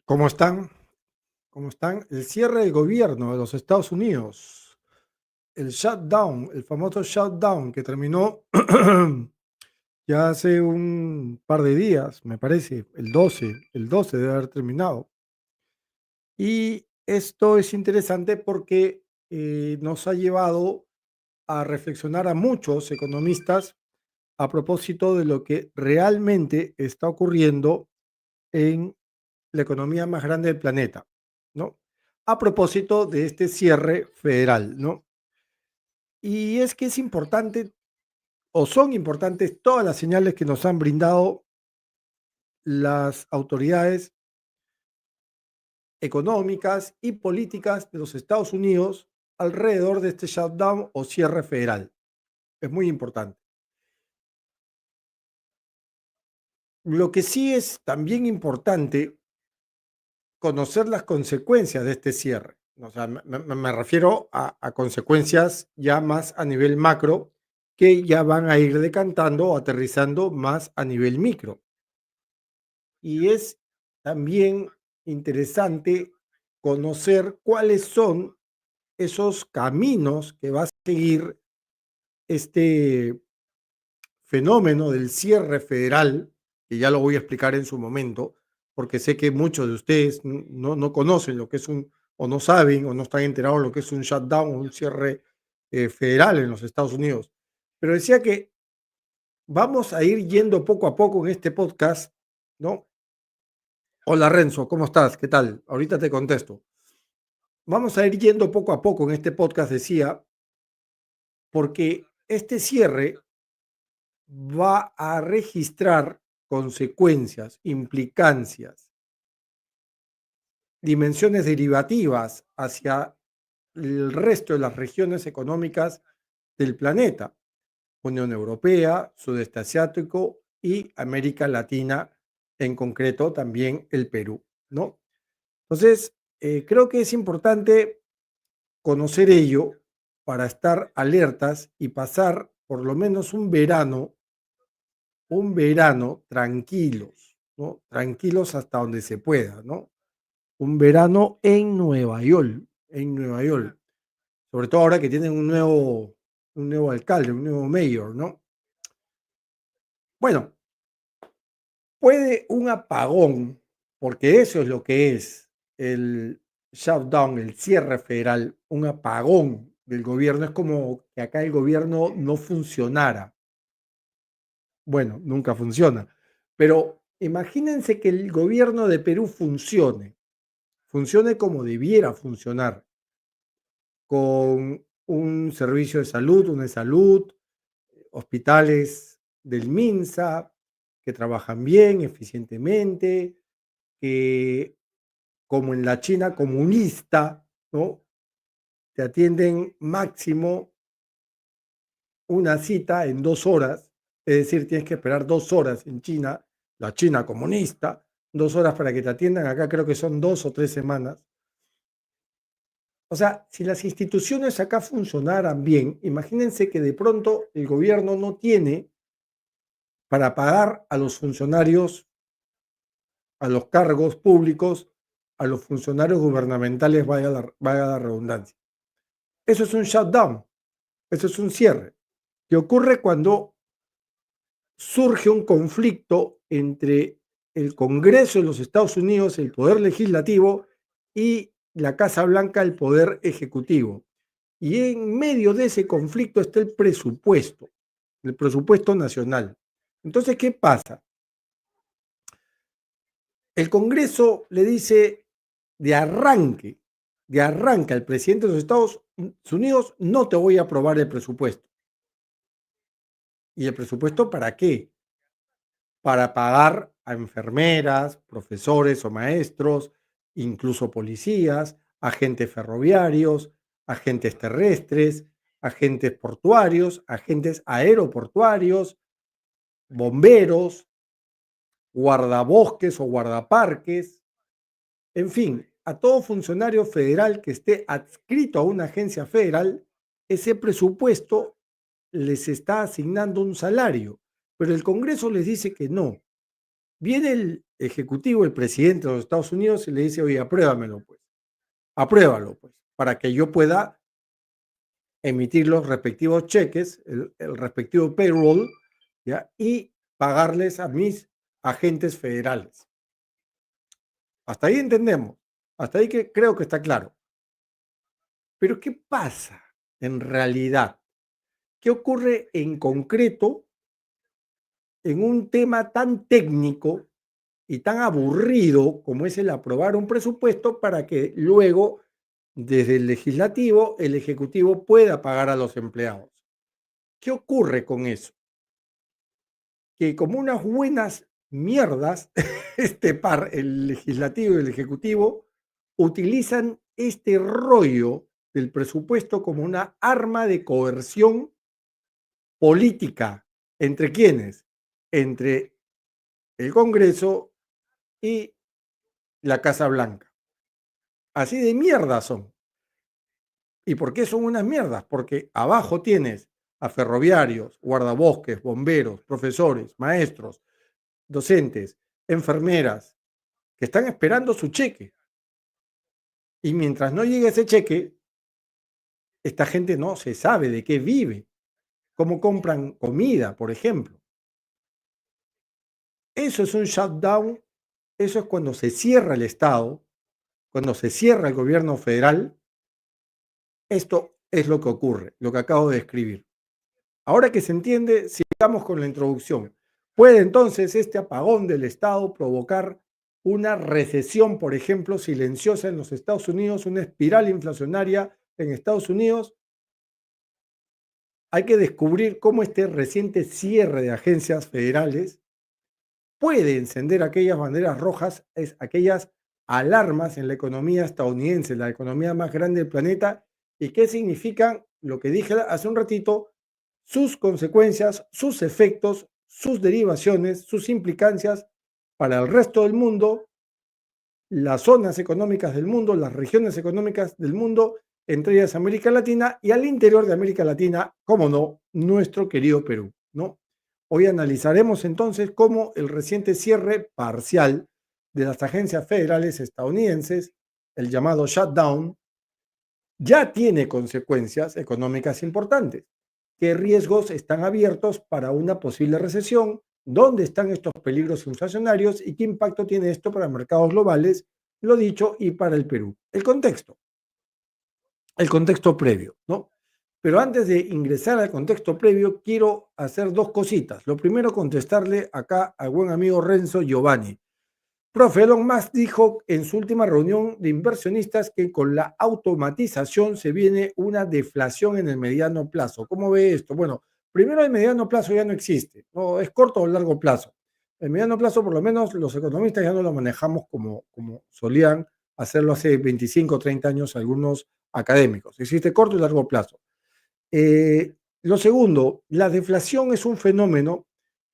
¿Cómo están? ¿Cómo están? El cierre del gobierno de los Estados Unidos, el shutdown, el famoso shutdown que terminó ya hace un par de días, me parece, el 12 debe haber terminado. Y esto es interesante porque nos ha llevado a reflexionar a muchos economistas a propósito de lo que realmente está ocurriendo en la economía más grande del planeta, ¿no? A propósito de este cierre federal, ¿no? Y es que es importante, o son importantes, todas las señales que nos han brindado las autoridades económicas y políticas de los Estados Unidos alrededor de este shutdown o cierre federal. Es muy importante. Lo que sí es también importante conocer las consecuencias de este cierre. O sea, me refiero a consecuencias ya más a nivel macro que ya van a ir decantando o aterrizando más a nivel micro. Y es también interesante conocer cuáles son esos caminos que va a seguir este fenómeno del cierre federal, que ya lo voy a explicar en su momento, porque sé que muchos de ustedes no conocen lo que es o no saben, o no están enterados de lo que es un shutdown o un cierre federal en los Estados Unidos. Pero decía que vamos a ir yendo poco a poco en este podcast, ¿no? Hola Renzo, ¿cómo estás? ¿Qué tal? Ahorita te contesto. Vamos a ir yendo poco a poco en este podcast, decía, porque este cierre va a registrar consecuencias, implicancias, dimensiones derivativas hacia el resto de las regiones económicas del planeta, Unión Europea, Sudeste Asiático y América Latina, en concreto también el Perú, ¿no? Entonces, creo que es importante conocer ello para estar alertas y pasar por lo menos un verano tranquilos, ¿no? Tranquilos hasta donde se pueda, ¿no? Un verano en Nueva York, sobre todo ahora que tienen un nuevo alcalde, un nuevo mayor, ¿no? Bueno, puede un apagón, porque eso es lo que es el shutdown, el cierre federal, un apagón del gobierno, es como que acá el gobierno no funcionara. Bueno, nunca funciona, pero imagínense que el gobierno de Perú funcione como debiera funcionar, con un servicio de salud, una de salud, hospitales del MINSA que trabajan bien, eficientemente, que como en la China comunista, ¿no? Te atienden máximo una cita en 2 horas, es decir, tienes que esperar 2 horas en China, la China comunista, 2 horas para que te atiendan, acá creo que son 2 o 3 semanas. O sea, si las instituciones acá funcionaran bien, imagínense que de pronto el gobierno no tiene para pagar a los funcionarios, a los cargos públicos, a los funcionarios gubernamentales, vaya la redundancia. Eso es un shutdown, eso es un cierre, que ocurre cuando surge un conflicto entre el Congreso de los Estados Unidos, el poder legislativo, y la Casa Blanca, el poder ejecutivo. Y en medio de ese conflicto está el presupuesto nacional. Entonces, ¿qué pasa? El Congreso le dice de arranque, de arranque al presidente de los Estados Unidos, no te voy a aprobar el presupuesto. ¿Y el presupuesto para qué? Para pagar a enfermeras, profesores o maestros, incluso policías, agentes ferroviarios, agentes terrestres, agentes portuarios, agentes aeroportuarios, bomberos, guardabosques o guardaparques, en fin, a todo funcionario federal que esté adscrito a una agencia federal, ese presupuesto les está asignando un salario, pero el Congreso les dice que no, Viene el ejecutivo, el presidente de los Estados Unidos y le dice, oye, apruébamelo, pues, apruébalo, pues, para que yo pueda emitir los respectivos cheques, el respectivo payroll, ¿ya? Y pagarles a mis agentes federales. Hasta ahí entendemos, hasta ahí que creo que está claro. Pero ¿qué pasa en realidad? ¿Qué ocurre en concreto en un tema tan técnico y tan aburrido como es el aprobar un presupuesto para que luego, desde el legislativo, el ejecutivo pueda pagar a los empleados? ¿Qué ocurre con eso? Que como unas buenas mierdas, el legislativo y el ejecutivo utilizan este rollo del presupuesto como una arma de coerción política. ¿Entre quiénes? Entre el Congreso y la Casa Blanca. Así de mierda son. ¿Y por qué son unas mierdas? Porque abajo tienes a ferroviarios, guardabosques, bomberos, profesores, maestros, docentes, enfermeras, que están esperando su cheque. Y mientras no llegue ese cheque, esta gente no se sabe de qué vive, cómo compran comida, por ejemplo. Eso es un shutdown, eso es cuando se cierra el Estado, cuando se cierra el gobierno federal. Esto es lo que ocurre, lo que acabo de describir. Ahora que se entiende, sigamos con la introducción. ¿Puede entonces este apagón del Estado provocar una recesión, por ejemplo, silenciosa en los Estados Unidos, una espiral inflacionaria en Estados Unidos? Hay que descubrir cómo este reciente cierre de agencias federales puede encender aquellas banderas rojas, aquellas alarmas en la economía estadounidense, la economía más grande del planeta, y qué significan, lo que dije hace un ratito, sus consecuencias, sus efectos, sus derivaciones, sus implicancias para el resto del mundo, las zonas económicas del mundo, las regiones económicas del mundo, entre ellas América Latina, y al interior de América Latina, como no, nuestro querido Perú, ¿no? Hoy analizaremos entonces cómo el reciente cierre parcial de las agencias federales estadounidenses, el llamado shutdown, ya tiene consecuencias económicas importantes. ¿Qué riesgos están abiertos para una posible recesión? ¿Dónde están estos peligros inflacionarios y qué impacto tiene esto para mercados globales? Lo dicho, y para el Perú. El contexto previo, ¿no? Pero antes de ingresar al contexto previo, quiero hacer dos cositas. Lo primero, contestarle acá al buen amigo Renzo Giovanni. Profe, Elon Musk dijo en su última reunión de inversionistas que con la automatización se viene una deflación en el mediano plazo. ¿Cómo ve esto? Bueno, primero el mediano plazo ya no existe, no es corto o largo plazo. El mediano plazo, por lo menos los economistas ya no lo manejamos como solían hacerlo hace 25 o 30 años algunos académicos. Existe corto y largo plazo. Lo segundo, la deflación es un fenómeno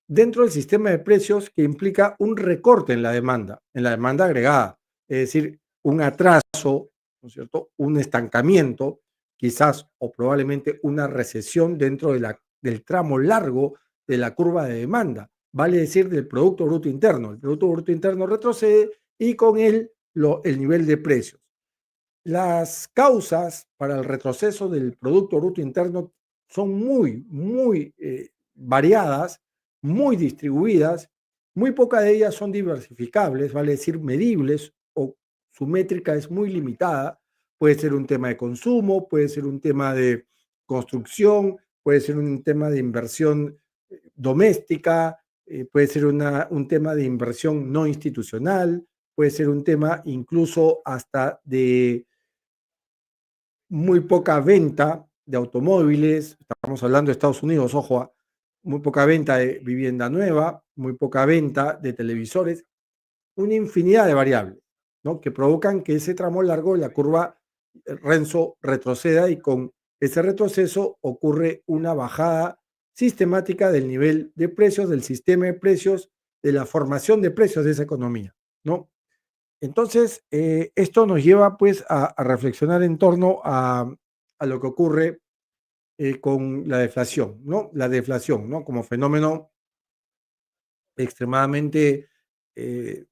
dentro del sistema de precios que implica un recorte en la demanda agregada, es decir, un atraso, ¿no es cierto? Un estancamiento, quizás o probablemente una recesión dentro del tramo largo de la curva de demanda, vale decir del Producto Bruto Interno. El Producto Bruto Interno retrocede y con él el nivel de precios. Las causas para el retroceso del Producto Bruto Interno son muy variadas, muy distribuidas, muy pocas de ellas son diversificables, vale decir medibles, o su métrica es muy limitada. Puede ser un tema de consumo, puede ser un tema de construcción, puede ser un tema de inversión doméstica, puede ser un tema de inversión no institucional, puede ser un tema incluso hasta de muy poca venta de automóviles, estamos hablando de Estados Unidos, ojo, muy poca venta de vivienda nueva, muy poca venta de televisores, una infinidad de variables, ¿no? Que provocan que ese tramo largo de la curva Renzo retroceda y con ese retroceso ocurre una bajada sistemática del nivel de precios, del sistema de precios, de la formación de precios de esa economía, ¿no? Entonces, esto nos lleva pues a reflexionar en torno a lo que ocurre con la deflación, ¿no? La deflación, ¿no? Como fenómeno extremadamente eh,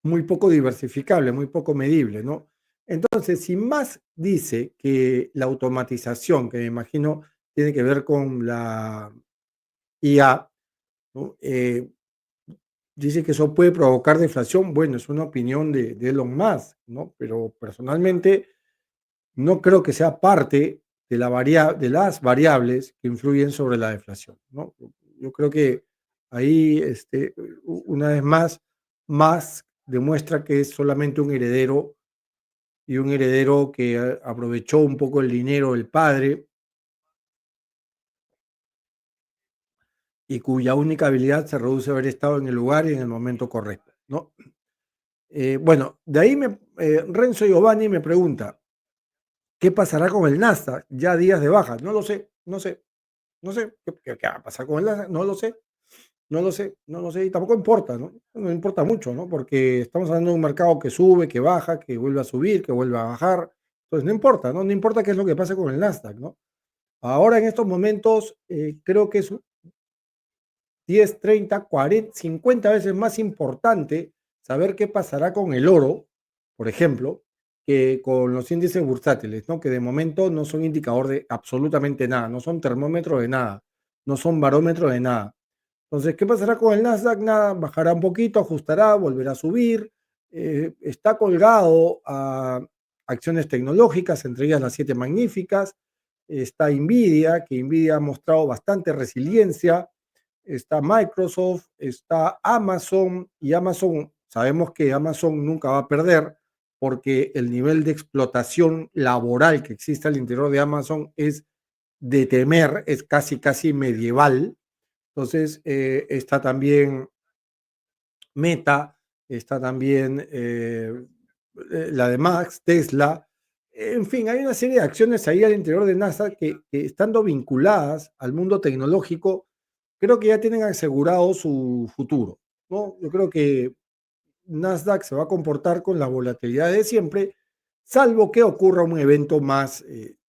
muy poco diversificable, muy poco medible, ¿no? Entonces, si más dice que la automatización, que me imagino tiene que ver con la IA, ¿no? Dice que eso puede provocar deflación. Bueno, es una opinión de Elon Musk, ¿no? Pero personalmente no creo que sea parte de, de las variables que influyen sobre la deflación, ¿no? Yo creo que ahí, una vez más, Musk demuestra que es solamente un heredero y un heredero que aprovechó un poco el dinero del padre y cuya única habilidad se reduce a haber estado en el lugar y en el momento correcto, ¿no? Bueno, de ahí Renzo Giovanni me pregunta, ¿qué pasará con el Nasdaq? Ya días de baja. No lo sé, no sé, no sé. ¿Qué va a pasar con el Nasdaq? No lo sé, no lo sé, no lo sé. Y tampoco importa, ¿no? No importa mucho, ¿no? Porque estamos hablando de un mercado que sube, que baja, que vuelve a subir, que vuelve a bajar. Entonces no importa, ¿no? No importa qué es lo que pase con el Nasdaq, ¿no? Ahora en estos momentos creo que es 10, 30, 40, 50 veces más importante saber qué pasará con el oro, por ejemplo, que con los índices bursátiles, ¿no? Que de momento no son indicador de absolutamente nada, no son termómetro de nada, no son barómetro de nada. Entonces, ¿qué pasará con el Nasdaq? Nada, bajará un poquito, ajustará, volverá a subir. Está colgado a acciones tecnológicas, entre ellas las siete magníficas. Está Nvidia, que Nvidia ha mostrado bastante resiliencia. Está Microsoft, está Amazon, y Amazon, sabemos que Amazon nunca va a perder porque el nivel de explotación laboral que existe al interior de Amazon es de temer, es casi, casi medieval. Entonces, está también Meta, está también la de Max, Tesla. En fin, hay una serie de acciones ahí al interior de NASA que estando vinculadas al mundo tecnológico, creo que ya tienen asegurado su futuro, ¿no? Yo creo que Nasdaq se va a comportar con la volatilidad de siempre, salvo que ocurra un evento más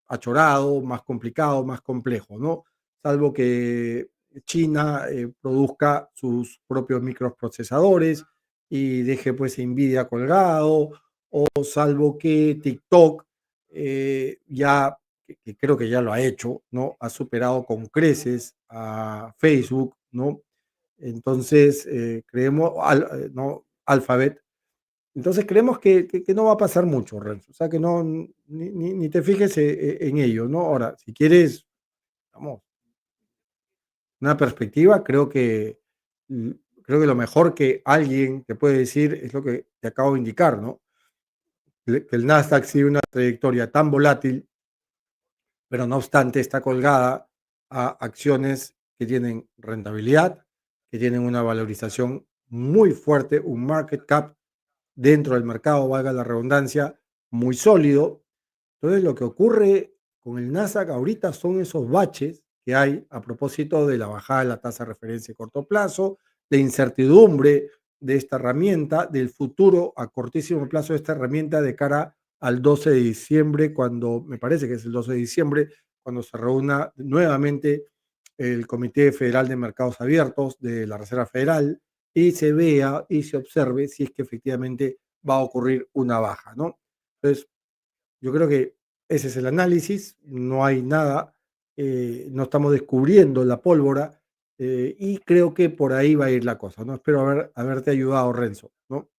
achorado, más complicado, más complejo, ¿no? Salvo que China produzca sus propios microprocesadores y deje pues Nvidia colgado, o salvo que TikTok ya, que creo que ya lo ha hecho, ¿no? Ha superado con creces a Facebook, ¿no? Entonces, creemos, ¿no? Alphabet. Entonces creemos que no va a pasar mucho, Renzo. O sea, que no, ni te fijes en ello, ¿no? Ahora, si quieres, vamos, una perspectiva, mm, creo que lo mejor que alguien te puede decir es lo que te acabo de indicar, ¿no? Que el Nasdaq sigue una trayectoria tan volátil, pero no obstante está colgada a acciones que tienen rentabilidad, que tienen una valorización muy fuerte, un market cap dentro del mercado, valga la redundancia, muy sólido. Entonces, lo que ocurre con el Nasdaq ahorita son esos baches que hay a propósito de la bajada de la tasa de referencia a corto plazo, de incertidumbre de esta herramienta, del futuro a cortísimo plazo de esta herramienta de cara al 12 de diciembre, cuando me parece que es el 12 de diciembre, cuando se reúna nuevamente el Comité Federal de Mercados Abiertos de la Reserva Federal y se vea y se observe si es que efectivamente va a ocurrir una baja, ¿no? Entonces, yo creo que ese es el análisis, no hay nada, no estamos descubriendo la pólvora y creo que por ahí va a ir la cosa, ¿no? Espero haberte ayudado, Renzo, ¿no?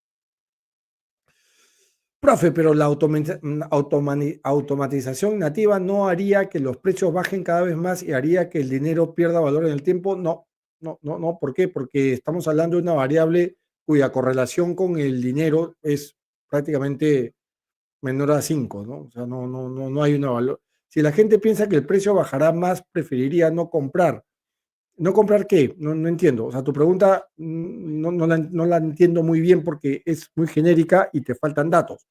Profe, pero la automatización nativa no haría que los precios bajen cada vez más y haría que el dinero pierda valor en el tiempo. No, no, no, no. ¿Por qué? Porque estamos hablando de una variable cuya correlación con el dinero es prácticamente menor a 5, ¿no? O sea, no hay una valor. Si la gente piensa que el precio bajará más, preferiría no comprar. ¿No comprar qué? No entiendo. O sea, tu pregunta no la entiendo muy bien porque es muy genérica y te faltan datos.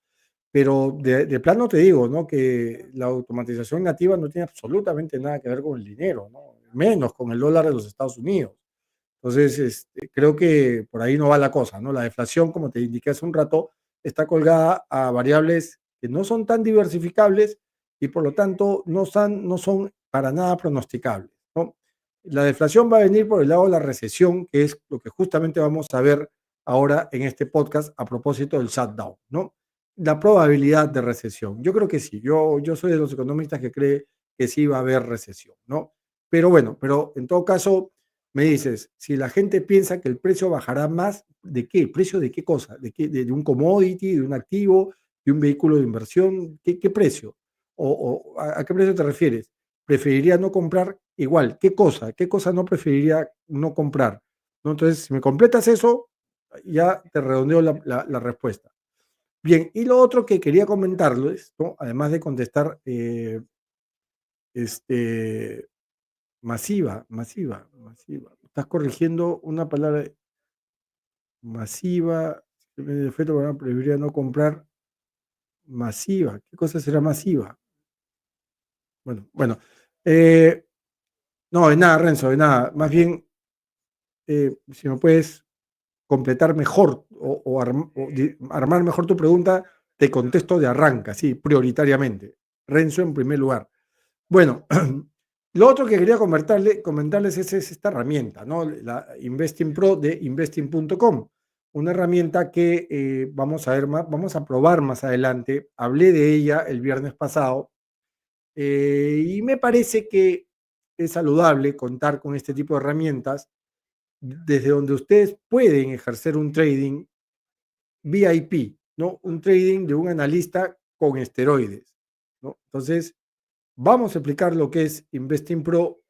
Pero de plano te digo, ¿no? Que la automatización nativa no tiene absolutamente nada que ver con el dinero, ¿no? Menos con el dólar de los Estados Unidos. Entonces, creo que por ahí no va la cosa, ¿no? La deflación, como te indiqué hace un rato, está colgada a variables que no son tan diversificables y por lo tanto no son para nada pronosticables, ¿no? La deflación va a venir por el lado de la recesión, que es lo que justamente vamos a ver ahora en este podcast a propósito del shutdown, ¿no? La probabilidad de recesión. Yo creo que sí, yo soy de los economistas que cree que sí va a haber recesión, ¿no? Pero bueno, pero en todo caso, me dices, si la gente piensa que el precio bajará más, ¿de qué? ¿Precio de qué cosa? ¿De qué? ¿De un commodity, de un activo, de un vehículo de inversión? ¿Qué precio? ¿O a qué precio te refieres? ¿Preferiría no comprar igual? ¿Qué cosa? ¿Qué cosa no preferiría no comprar? ¿No? Entonces, si me completas eso, ya te redondeo la respuesta. Bien, y lo otro que quería comentarles, ¿no? Además de contestar este, masiva. Estás corrigiendo una palabra masiva. Si me defecto, bueno, preferiría no comprar masiva. ¿Qué cosa será masiva? Bueno. eh, no, de nada, Renzo, de nada. Más bien, si me puedes completar mejor o armar mejor tu pregunta, te contesto de arranca, sí, prioritariamente. Renzo en primer lugar. Bueno, lo otro que quería comentarles es esta herramienta, ¿no? La Investing Pro de investing.com, una herramienta que vamos a ver vamos a probar más adelante. Hablé de ella el viernes pasado y me parece que es saludable contar con este tipo de herramientas desde donde ustedes pueden ejercer un trading VIP, ¿no? Un trading de un analista con esteroides, ¿no? Entonces, vamos a explicar lo que es Investing Pro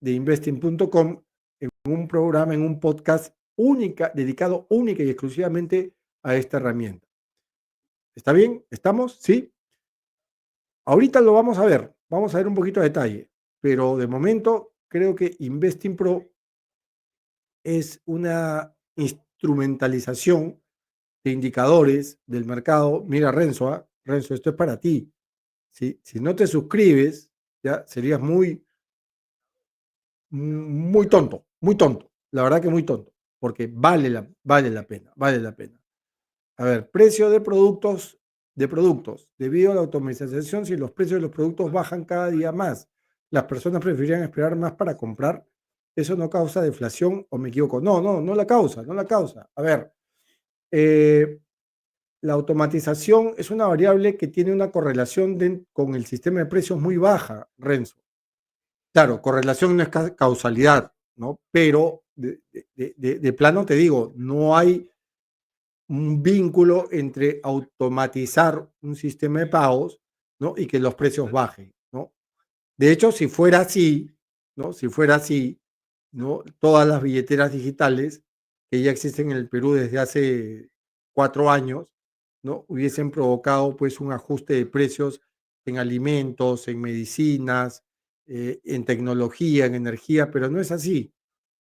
de investing.com en un programa, en un podcast dedicado única y exclusivamente a esta herramienta. ¿Está bien? ¿Estamos? ¿Sí? Ahorita lo vamos a ver un poquito de detalle, pero de momento creo que Investing Pro es una instrumentalización de indicadores del mercado. Mira, Renzo, Renzo, esto es para ti. ¿Sí? Si no te suscribes, ya serías muy tonto, muy tonto. La verdad que muy tonto, porque vale la pena, vale la pena. A ver, precio de productos. Debido a la automatización, si los precios de los productos bajan cada día más, las personas preferirían esperar más para comprar. ¿Eso no causa deflación o me equivoco? No la causa, no la causa. A ver, eh, la automatización es una variable que tiene una correlación con el sistema de precios muy baja, Renzo. Claro, correlación no es causalidad, ¿no? Pero de plano te digo, no hay un vínculo entre automatizar un sistema de pagos, ¿no? Y que los precios bajen, ¿no? De hecho, si fuera así, ¿no? Si fuera así, ¿no? Todas las billeteras digitales que ya existen en el Perú desde hace 4 años, ¿no? Hubiesen provocado pues un ajuste de precios en alimentos, en medicinas, en tecnología, en energía, pero no es así,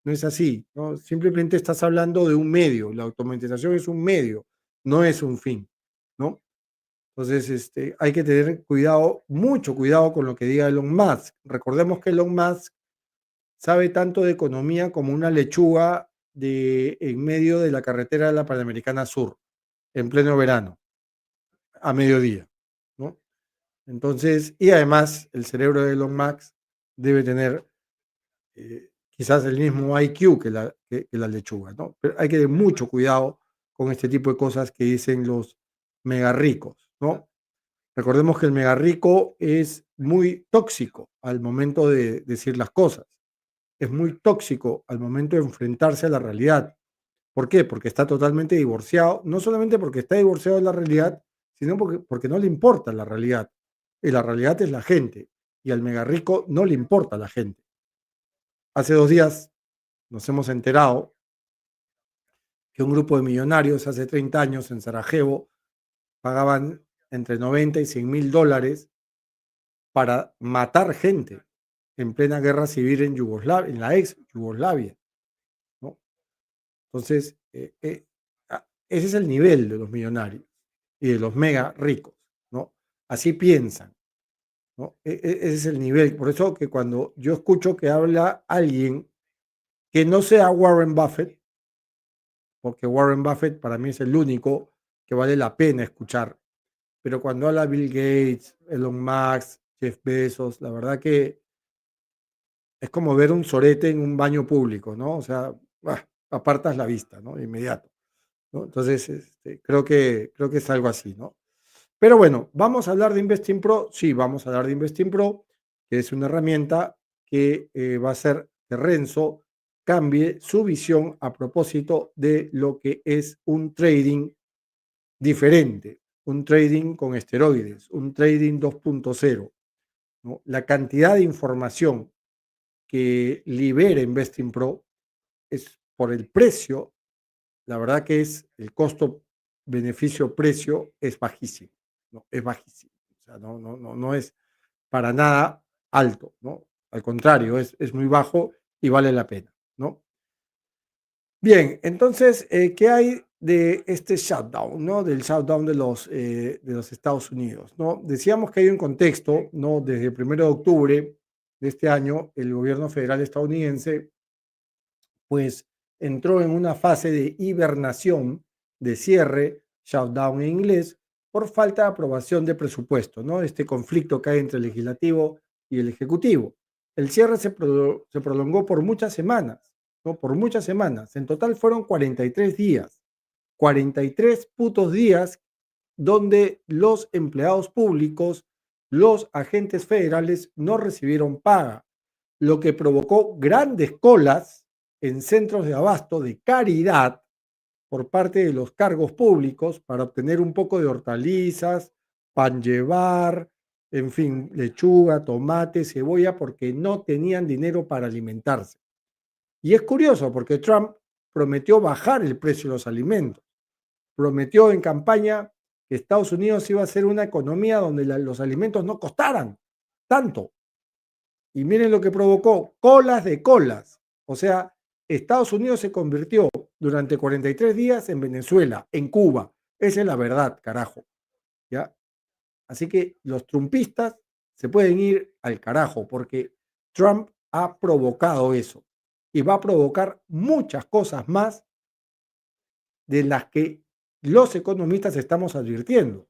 no es así, ¿no? Simplemente estás hablando de un medio, la automatización es un medio, no es un fin, ¿no? Entonces, hay que tener cuidado, mucho cuidado con lo que diga Elon Musk. Recordemos que Elon Musk sabe tanto de economía como una lechuga en medio de la carretera de la Panamericana Sur, en pleno verano, a mediodía, ¿no? Entonces, y además el cerebro de Elon Musk debe tener quizás el mismo IQ que la lechuga, ¿no? Pero hay que tener mucho cuidado con este tipo de cosas que dicen los mega ricos, ¿no? Recordemos que el mega rico es muy tóxico al momento de decir las cosas, es muy tóxico al momento de enfrentarse a la realidad. ¿Por qué? Porque está totalmente divorciado, no solamente porque está divorciado de la realidad, sino porque no le importa la realidad. Y la realidad es la gente, y al mega rico no le importa la gente. Hace 2 días nos hemos enterado que un grupo de millonarios hace 30 años en Sarajevo pagaban entre 90 y 100 mil dólares para matar gente en plena guerra civil en Yugoslavia, en la ex Yugoslavia, ¿no? Entonces, ese es el nivel de los millonarios y de los mega ricos, ¿no? Así piensan, ¿no? Ese es el nivel. Por eso que cuando yo escucho que habla alguien que no sea Warren Buffett, porque Warren Buffett para mí es el único que vale la pena escuchar, pero cuando habla Bill Gates, Elon Musk, Jeff Bezos, la verdad que es como ver un sorete en un baño público, ¿no? O sea, apartas la vista, ¿no? De inmediato, ¿no? Entonces, creo que es algo así, ¿no? Pero bueno, ¿vamos a hablar de Investing Pro? Sí, vamos a hablar de Investing Pro, que es una herramienta que va a hacer que Renzo cambie su visión a propósito de lo que es un trading diferente, un trading con esteroides, un trading 2.0, ¿no? La cantidad de información que libera Investing Pro es por el precio, la verdad que es el costo beneficio-precio es bajísimo, ¿no? Es bajísimo. O sea, no es para nada alto, ¿no? Al contrario, es muy bajo y vale la pena, ¿no? Bien, entonces, ¿qué hay de este shutdown, ¿no? Del shutdown de los Estados Unidos, ¿no? Decíamos que hay un contexto, ¿no? Desde el 1 de octubre de este año, el gobierno federal estadounidense pues entró en una fase de hibernación, de cierre, shutdown en inglés, por falta de aprobación de presupuesto, ¿no? Este conflicto que hay entre el legislativo y el ejecutivo. El cierre se prolongó por muchas semanas, ¿no? Por muchas semanas. En total fueron 43 días. 43 putos días donde los empleados públicos, los agentes federales no recibieron paga, lo que provocó grandes colas en centros de abasto de caridad por parte de los cargos públicos para obtener un poco de hortalizas, pan llevar, en fin, lechuga, tomate, cebolla, porque no tenían dinero para alimentarse. Y es curioso porque Trump prometió bajar el precio de los alimentos, prometió en campaña que Estados Unidos iba a ser una economía donde los alimentos no costaran tanto. Y miren lo que provocó, colas de colas. O sea, Estados Unidos se convirtió durante 43 días en Venezuela, en Cuba. Esa es la verdad, carajo. ¿Ya? Así que los trumpistas se pueden ir al carajo porque Trump ha provocado eso y va a provocar muchas cosas más de las que los economistas estamos advirtiendo.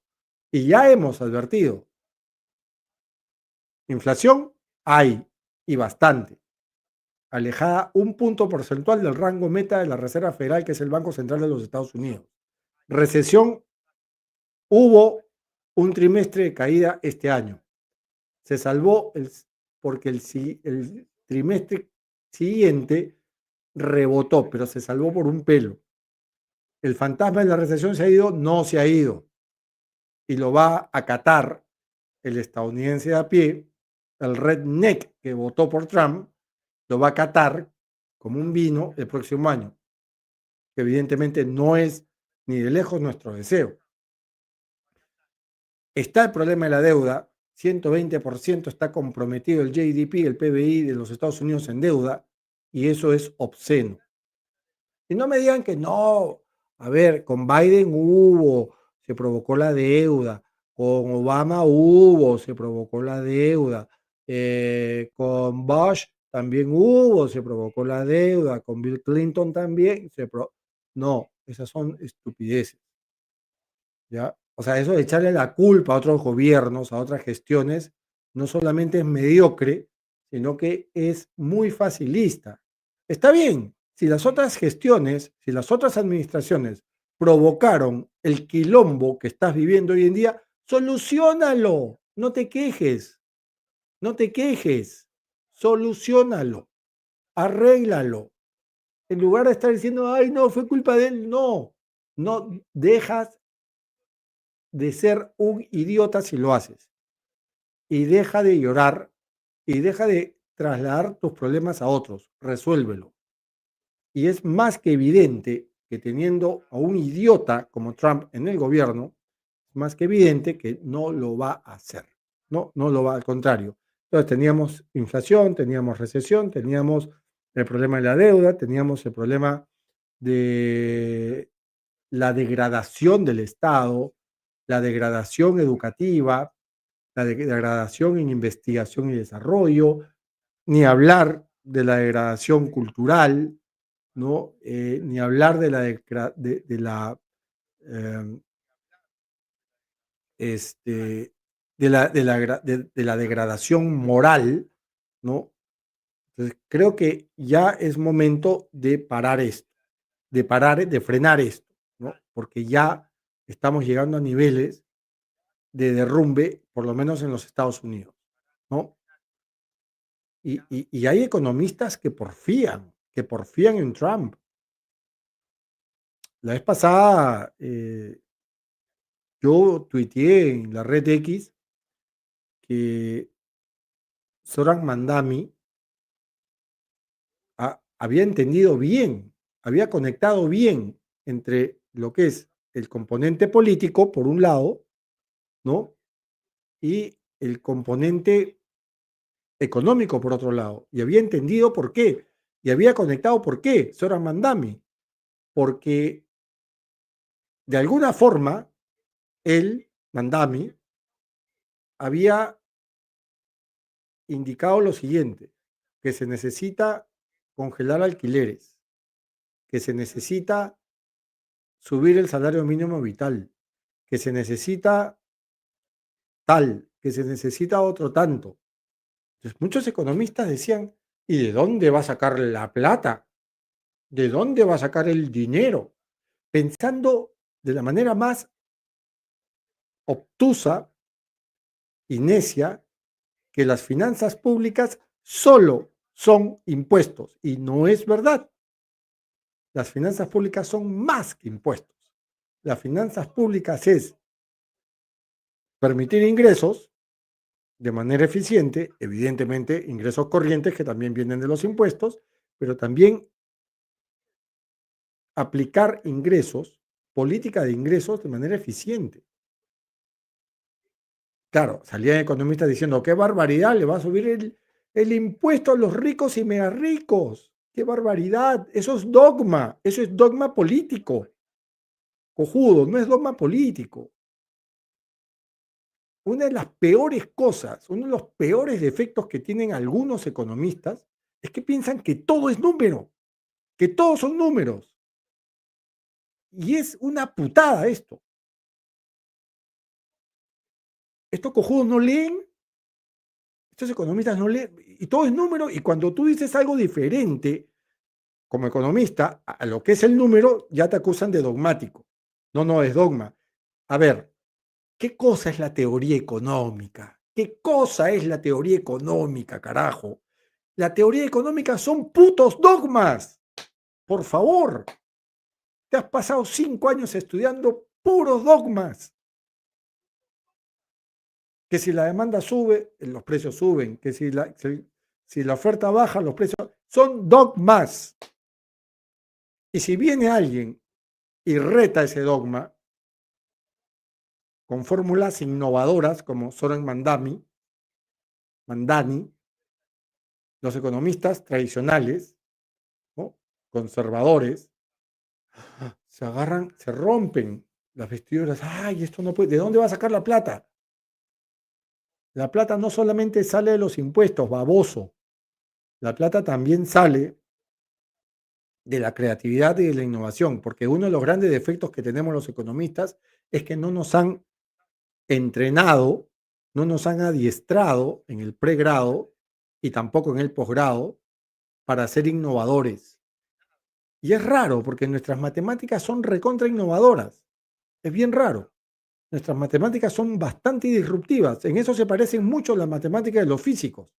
Y ya hemos advertido, inflación hay y bastante, alejada un punto porcentual del rango meta de la Reserva Federal, que es el Banco Central de los Estados Unidos. Recesión, hubo un trimestre de caída este año. Se salvó porque el trimestre siguiente rebotó, pero se salvó por un pelo. El fantasma de la recesión se ha ido, no se ha ido. Y lo va a acatar el estadounidense de a pie, el redneck que votó por Trump, lo va a acatar como un vino el próximo año, que evidentemente no es ni de lejos nuestro deseo. Está el problema de la deuda, 120% está comprometido el GDP, el PBI de los Estados Unidos en deuda, y eso es obsceno. Y no me digan que no, a ver, con Biden hubo, se provocó la deuda, con Obama hubo, se provocó la deuda, con Bush también hubo, se provocó la deuda, con Bill Clinton también, no, esas son estupideces, ¿ya? O sea, eso de echarle la culpa a otros gobiernos, a otras gestiones, no solamente es mediocre, sino que es muy facilista. Está bien, si las otras gestiones, si las otras administraciones provocaron el quilombo que estás viviendo hoy en día, solucionalo, no te quejes, no te quejes, solucionalo, arréglalo. En lugar de estar diciendo, ay, no, fue culpa de él, no, no dejas de ser un idiota si lo haces. Y deja de llorar y deja de trasladar tus problemas a otros. Resuélvelo. Y es más que evidente que teniendo a un idiota como Trump en el gobierno, es más que evidente que no lo va a hacer. No lo va, al contrario. Entonces teníamos inflación, teníamos recesión, teníamos el problema de la deuda, teníamos el problema de la degradación del Estado, la degradación educativa, la degradación en investigación y desarrollo, ni hablar de la degradación cultural, ¿no? Ni hablar eh, este, de la degradación moral, ¿no? Entonces, creo que ya es momento de parar esto. de parar, de frenar esto, ¿no? Porque ya estamos llegando a niveles de derrumbe, por lo menos en los Estados Unidos, ¿no? Y hay economistas que porfían en Trump. La vez pasada, yo tuiteé en la red X que Zoran Mandami había entendido bien, había conectado bien entre lo que es el componente político, por un lado, ¿no? Y el componente económico, por otro lado. Y había entendido por qué. Y había conectado por qué, Zoran Mandami. Porque de alguna forma, él, Mandami, había indicado lo siguiente, que se necesita congelar alquileres, que se necesita subir el salario mínimo vital, que se necesita tal, que se necesita otro tanto. Entonces, muchos economistas decían, ¿y de dónde va a sacar la plata? ¿De dónde va a sacar el dinero? Pensando de la manera más obtusa y necia que las finanzas públicas solo son impuestos. Y no es verdad. Las finanzas públicas son más que impuestos. Las finanzas públicas es permitir ingresos de manera eficiente, evidentemente ingresos corrientes que también vienen de los impuestos, pero también aplicar ingresos, política de ingresos de manera eficiente. Claro, salían economistas diciendo, qué barbaridad, le va a subir el impuesto a los ricos y mega ricos. Qué barbaridad, eso es dogma político. Cojudo, no es dogma político. Una de las peores cosas, uno de los peores defectos que tienen algunos economistas es que piensan que todo es número, que todos son números. Y es una putada esto. Estos cojudos no leen, estos economistas no leen, y todo es número, y cuando tú dices algo diferente como economista a lo que es el número, ya te acusan de dogmático. No, no, es dogma. A ver, ¿qué cosa es la teoría económica? ¿Qué cosa es la teoría económica, carajo? La teoría económica son putos dogmas. Por favor, te has pasado 5 años estudiando puros dogmas. Que si la demanda sube, los precios suben. Que si la oferta baja, los precios son dogmas. Y si viene alguien y reta ese dogma con fórmulas innovadoras como Soren Mandani, los economistas tradicionales, ¿no? Conservadores, se agarran, se rompen las vestiduras. Ay, esto no puede. ¿De dónde va a sacar la plata? La plata no solamente sale de los impuestos, baboso. La plata también sale de la creatividad y de la innovación, porque uno de los grandes defectos que tenemos los economistas es que no nos han entrenado, no nos han adiestrado en el pregrado y tampoco en el posgrado para ser innovadores. Y es raro, porque nuestras matemáticas son recontra innovadoras. Es bien raro. Nuestras matemáticas son bastante disruptivas. En eso se parecen mucho las matemáticas de los físicos.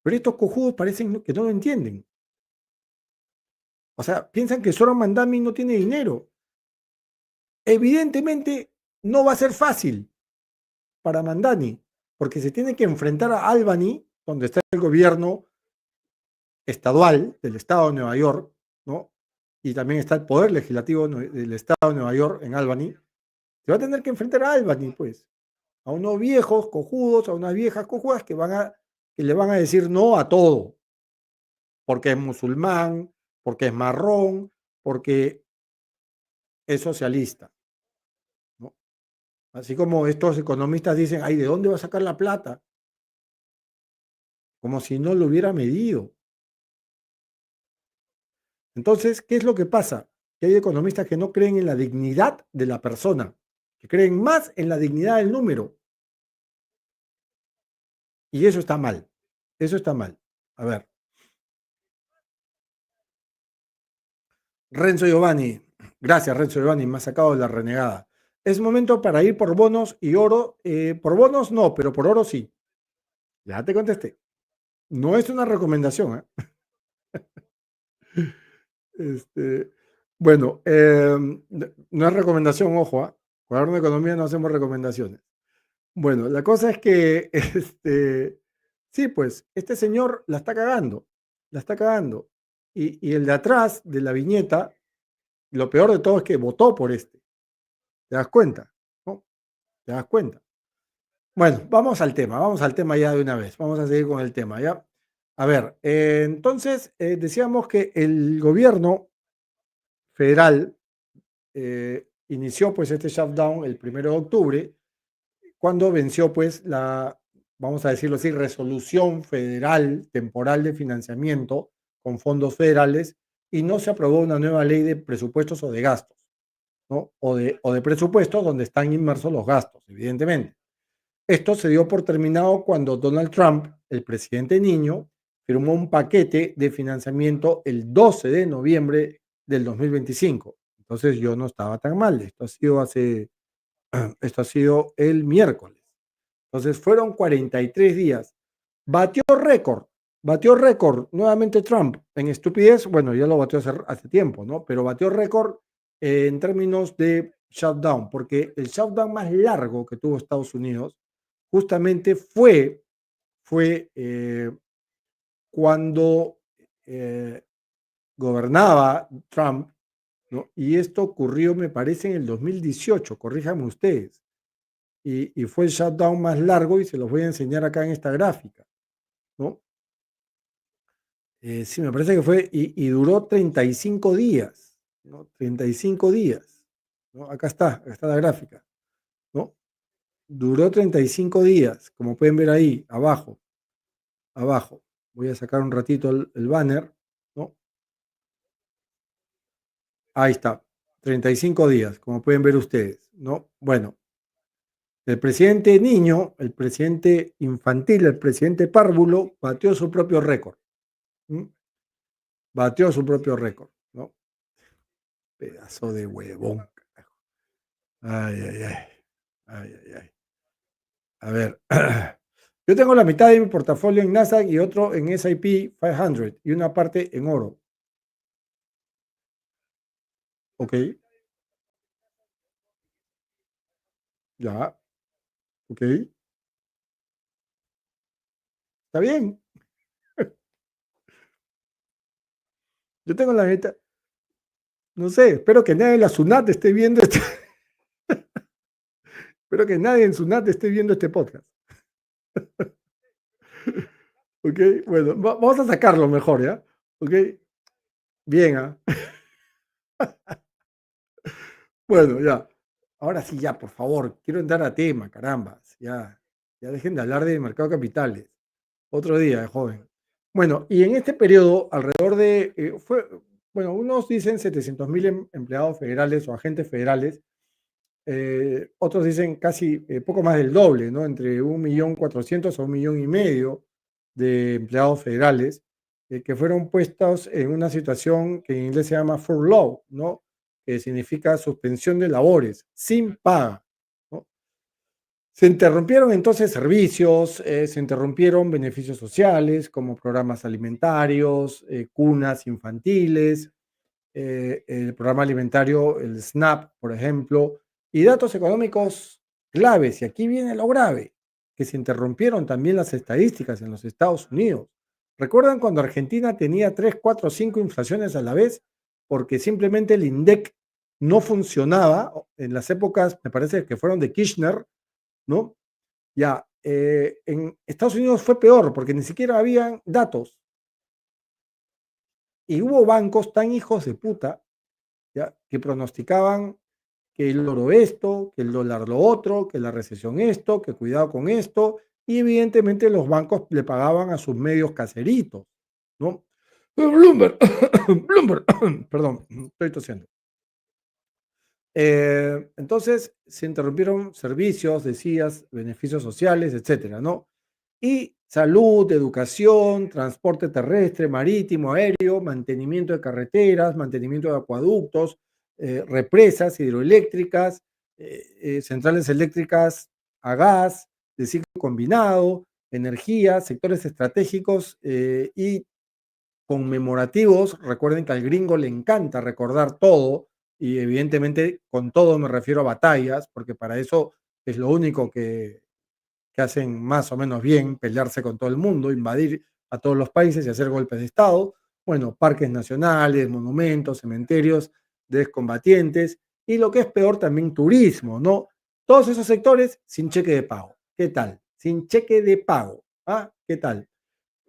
Pero estos cojudos parecen que no lo entienden. O sea, piensan que Soran Mandami no tiene dinero. Evidentemente no va a ser fácil para Mandani, porque se tiene que enfrentar a Albany, donde está el gobierno estadual del estado de Nueva York, ¿no? Y también está el poder legislativo del estado de Nueva York en Albany. Se va a tener que enfrentar a Albany, pues, a unos viejos cojudos, a unas viejas cojudas que le van a decir no a todo, porque es musulmán, porque es marrón, porque es socialista, ¿no? Así como estos economistas dicen, ay, ¿de dónde va a sacar la plata? Como si no lo hubiera medido. Entonces, ¿qué es lo que pasa? Que hay economistas que no creen en la dignidad de la persona, que creen más en la dignidad del número. Y eso está mal. Eso está mal. A ver, Renzo Giovanni, gracias Renzo Giovanni, me ha sacado de la renegada. Es momento para ir por bonos y oro. Por bonos no, pero por oro sí. Ya te contesté. No es una recomendación, ¿eh? Este, bueno, no es recomendación, ojo, ¿ah? Cuaderno de Economía no hacemos recomendaciones. Bueno, la cosa es que, sí, pues, este señor la está cagando. Y el de atrás de la viñeta, lo peor de todo es que votó por este. ¿Te das cuenta? ¿No? ¿Te das cuenta? Bueno, vamos al tema ya de una vez. Vamos a seguir con el tema, ¿ya? A ver, entonces decíamos que el gobierno federal inició pues este shutdown el 1 de octubre, cuando venció pues la, vamos a decirlo así, resolución federal temporal de financiamiento con fondos federales y no se aprobó una nueva ley de presupuestos o de gastos, ¿no? O de presupuestos donde están inmersos los gastos, evidentemente. Esto se dio por terminado cuando Donald Trump, el presidente niño, firmó un paquete de financiamiento el 12 de noviembre del 2025. Entonces yo no estaba tan mal. Esto ha sido el miércoles. Entonces fueron 43 días. Batió récord nuevamente Trump en estupidez. Bueno, ya lo batió hace tiempo, ¿no? Pero batió récord en términos de shutdown, porque el shutdown más largo que tuvo Estados Unidos justamente fue cuando eh, gobernaba Trump, ¿no? Y esto ocurrió, me parece, en el 2018, corríjanme ustedes. Y fue el shutdown más largo y se los voy a enseñar acá en esta gráfica, ¿no? Sí, me parece que fue, y duró 35 días, ¿no? 35 días, ¿no? Acá está la gráfica, ¿no? Duró 35 días, como pueden ver ahí, abajo, abajo. Voy a sacar un ratito el banner, ¿no? Ahí está, 35 días, como pueden ver ustedes, ¿no? Bueno, el presidente niño, el presidente infantil, el presidente párvulo, batió su propio récord. ¿M? Batió su propio récord, ¿no? Pedazo de huevón. Carajo. Ay, ay, ay. Ay, ay, ay. A ver. Yo tengo la mitad de mi portafolio en Nasdaq y otro en S&P 500 y una parte en oro. Ok, ya, ok. Está bien. Yo tengo la mitad. No sé, espero que nadie en la SUNAT esté viendo este. Espero que nadie en SUNAT esté viendo este podcast. Ok, bueno, vamos a sacarlo mejor, ¿ya? Ok, bien, ¿ah? Bueno, ya. Ahora sí, ya, por favor, quiero entrar a tema, caramba. Ya, ya dejen de hablar de mercado de capitales. Otro día, joven. Bueno, y en este periodo, alrededor de, bueno, unos dicen 700.000 empleados federales o agentes federales, otros dicen casi poco más del doble, ¿no? Entre 1.400.000 a 1.500.000 de empleados federales que fueron puestos en una situación que en inglés se llama furlough, ¿no? Que significa suspensión de labores, sin paga, ¿no? Se interrumpieron entonces servicios, se interrumpieron beneficios sociales como programas alimentarios, cunas infantiles, el programa alimentario, el SNAP, por ejemplo, y datos económicos claves. Y aquí viene lo grave, que se interrumpieron también las estadísticas en los Estados Unidos. ¿Recuerdan cuando Argentina tenía 3, 4, 5 inflaciones a la vez? Porque simplemente el INDEC no funcionaba en las épocas, me parece que fueron de Kirchner, ¿no? Ya, en Estados Unidos fue peor porque ni siquiera habían datos y hubo bancos tan hijos de puta, ¿ya? Que pronosticaban que el oro esto, que el dólar lo otro, que la recesión esto, que cuidado con esto, y evidentemente los bancos le pagaban a sus medios caseritos, ¿no? Bloomberg, Bloomberg, perdón, estoy tosiendo. Entonces se interrumpieron servicios, decías, beneficios sociales, etcétera, ¿no? Y salud, educación, transporte terrestre, marítimo, aéreo, mantenimiento de carreteras, mantenimiento de acueductos, represas hidroeléctricas, centrales eléctricas a gas, de ciclo combinado, energía, sectores estratégicos y conmemorativos. Recuerden que al gringo le encanta recordar todo y evidentemente con todo me refiero a batallas, porque para eso es lo único que hacen más o menos bien, pelearse con todo el mundo, invadir a todos los países y hacer golpes de Estado. Bueno, parques nacionales, monumentos, cementerios de excombatientes y lo que es peor también turismo, ¿no? Todos esos sectores sin cheque de pago. ¿Qué tal? Sin cheque de pago. ¿Ah? ¿Qué tal?